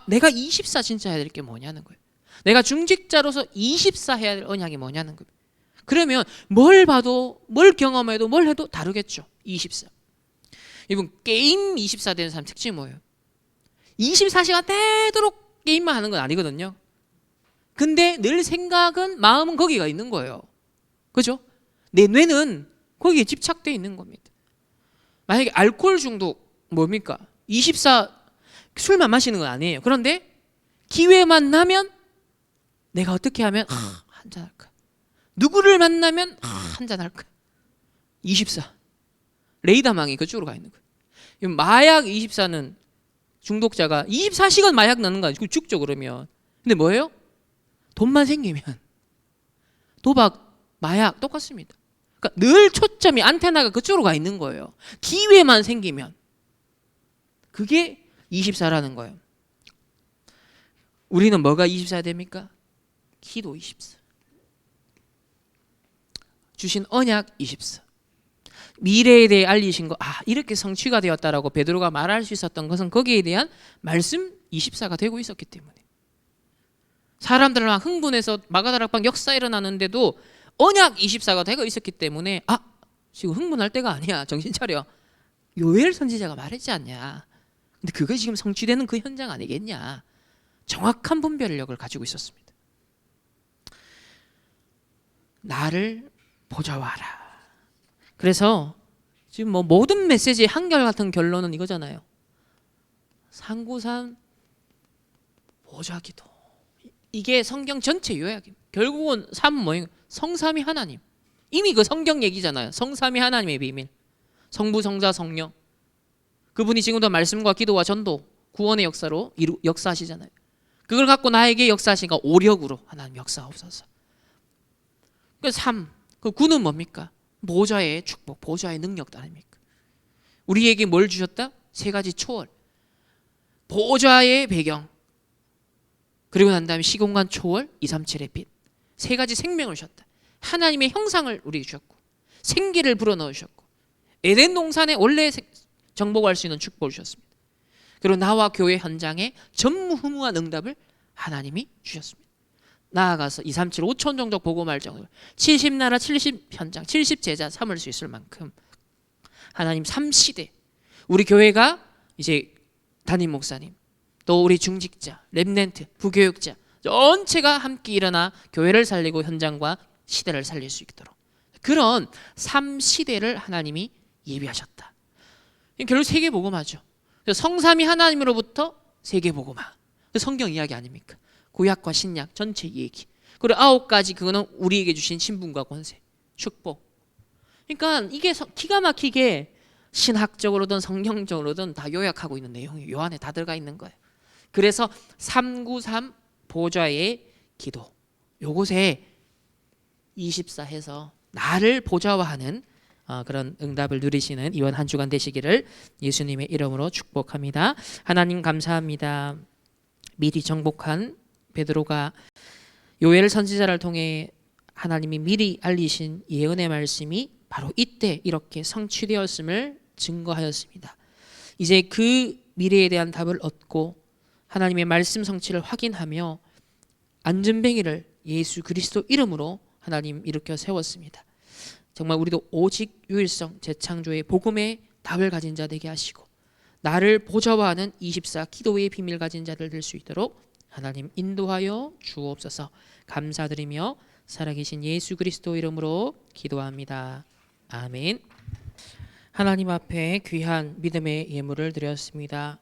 내가 24 진짜 해야 될 게 뭐냐는 거예요. 내가 중직자로서 24 해야 될 언약이 뭐냐는 거예요. 그러면 뭘 봐도, 뭘 경험해도, 뭘 해도 다르겠죠. 24. 이분 게임 24 되는 사람 특징이 뭐예요? 24시간 되도록 게임만 하는 건 아니거든요. 근데 늘 생각은, 마음은 거기가 있는 거예요. 그죠? 내 뇌는 거기에 집착되어 있는 겁니다. 만약에 알코올 중독 뭡니까? 24 술만 마시는 건 아니에요. 그런데 기회만 나면 내가 어떻게 하면 한잔 할까? 누구를 만나면 한잔 할까? 24. 레이더망이 그쪽으로 가 있는 거예요. 마약 24는 중독자가 24시간 마약 넣는 거 아니고 죽죠 그러면. 근데 뭐예요? 돈만 생기면 도박, 마약 똑같습니다. 그러니까 늘 초점이, 안테나가 그쪽으로 가 있는 거예요. 기회만 생기면. 그게 24라는 거예요. 우리는 뭐가 24 됩니까? 기도 24. 주신 언약 24. 미래에 대해 알리신 거, 이렇게 성취가 되었다라고 베드로가 말할 수 있었던 것은 거기에 대한 말씀 24가 되고 있었기 때문에. 사람들을 막 흥분해서 마가다락방 역사 일어나는데도 언약 24가 되고 있었기 때문에 지금 흥분할 때가 아니야. 정신 차려. 요엘 선지자가 말했지 않냐. 근데 그게 지금 성취되는 그 현장 아니겠냐. 정확한 분별력을 가지고 있었습니다. 나를 보좌와라. 그래서 지금 모든 메시지의 한결같은 결론은 이거잖아요. 393 보좌기도. 이게 성경 전체 요약입니다. 결국은 3은 뭐예요? 성삼위 하나님. 이미 그 성경 얘기잖아요. 성삼위 하나님의 비밀. 성부, 성자, 성령. 그분이 지금도 말씀과 기도와 전도, 구원의 역사로 역사하시잖아요. 그걸 갖고 나에게 역사하시니까 오력으로 하나님 역사하옵소서. 그 3, 그 9는 뭡니까? 보좌의 축복, 보좌의 능력 아닙니까? 우리에게 뭘 주셨다? 3가지 초월. 보좌의 배경, 그리고 난 다음에 시공간 초월, 237의 빛. 3가지 생명을 주셨다. 하나님의 형상을 우리에게 주셨고, 생기를 불어넣으셨고, 에덴 동산에 원래 정복할 수 있는 축복을 주셨습니다. 그리고 나와 교회 현장에 전무후무한 응답을 하나님이 주셨습니다. 나아가서 237 5천 종족 복음할 정도로 70나라 70현장 70제자 삼을 수 있을 만큼 하나님 3시대, 우리 교회가 이제 담임 목사님, 또 우리 중직자, 렘넌트, 부교육자 전체가 함께 일어나 교회를 살리고 현장과 시대를 살릴 수 있도록 그런 3시대를 하나님이 예비하셨다. 결국 세계복음화죠. 성삼위 하나님으로부터 세계복음화. 성경 이야기 아닙니까? 구약과 신약 전체 얘기. 그리고 9가지 그거는 우리에게 주신 신분과 권세, 축복. 그러니까 이게 기가 막히게 신학적으로든 성경적으로든 다 요약하고 있는 내용이 요 안에 다 들어가 있는 거예요. 그래서 393 보좌의 기도, 요곳에 24 해서 나를 보좌화하는 그런 응답을 누리시는 이번 한 주간 되시기를 예수님의 이름으로 축복합니다. 하나님 감사합니다. 미리 정복한 베드로가 요엘 선지자를 통해 하나님이 미리 알리신 예언의 말씀이 바로 이때 이렇게 성취되었음을 증거하였습니다. 이제 그 미래에 대한 답을 얻고 하나님의 말씀 성취를 확인하며 안전뱅이를 예수 그리스도 이름으로 하나님 일으켜 세웠습니다. 정말 우리도 오직 유일성 재창조의 복음의 답을 가진 자 되게 하시고 나를 보좌화하는 24 기도의 비밀 가진 자들 될 수 있도록 하나님 인도하여 주옵소서. 감사드리며 살아계신 예수 그리스도 이름으로 기도합니다. 아멘. 하나님 앞에 귀한 믿음의 예물을 드렸습니다.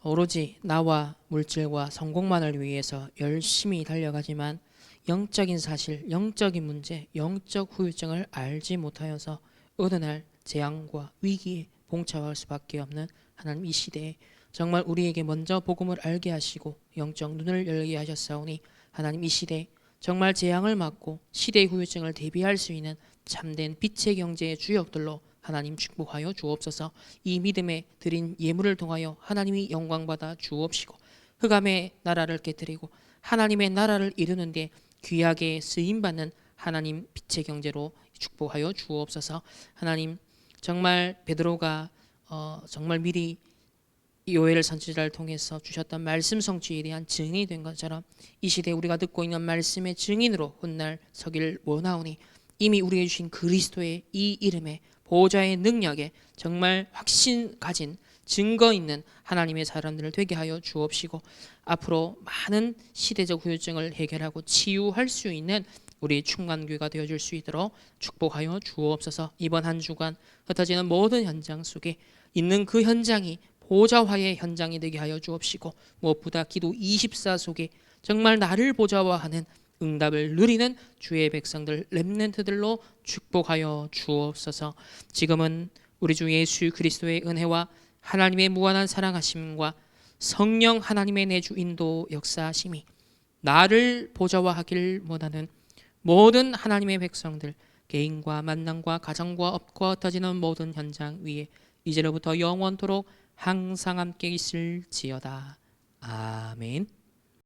오로지 나와 물질과 성공만을 위해서 열심히 달려가지만 영적인 사실, 영적인 문제, 영적 후유증을 알지 못하여서 어느 날 재앙과 위기에 봉착할 수밖에 없는 하나님 이 시대에 정말 우리에게 먼저 복음을 알게 하시고 영적 눈을 열게 하셨사오니 하나님 이 시대에 정말 재앙을 막고 시대의 후유증을 대비할 수 있는 참된 빛의 경제의 주역들로 하나님 축복하여 주옵소서. 이 믿음에 드린 예물을 통하여 하나님이 영광받아 주옵시고 흑암의 나라를 깨뜨리고 하나님의 나라를 이루는 데 귀하게 쓰임받는 하나님 빛의 경제로 축복하여 주옵소서. 하나님, 정말 베드로가 정말 미리 요엘 선지자를 통해서 주셨던 말씀 성취에 대한 증인이 된 것처럼 이 시대에 우리가 듣고 있는 말씀의 증인으로 훗날 서길 원하오니 이미 우리에게 주신 그리스도의 이 이름에 보호자의 능력에 정말 확신 가진 증거 있는 하나님의 사람들을 되게 하여 주옵시고 앞으로 많은 시대적 후유증을 해결하고 치유할 수 있는 우리 충만교회가 되어줄 수 있도록 축복하여 주옵소서. 이번 한 주간 흩어지는 모든 현장 속에 있는 그 현장이 보좌화의 현장이 되게 하여 주옵시고 무엇보다 기도 24 속에 정말 나를 보좌화하는 응답을 누리는 주의 백성들 렘넌트들로 축복하여 주옵소서. 지금은 우리 주 예수 그리스도의 은혜와 하나님의 무한한 사랑하심과 성령 하나님의 내주 인도 역사하심이 나를 보좌화하길 원하는 모든 하나님의 백성들 개인과 만남과 가정과 업과 흩어지는 모든 현장 위에 이제로부터 영원토록 항상 함께 있을지어다. 아멘.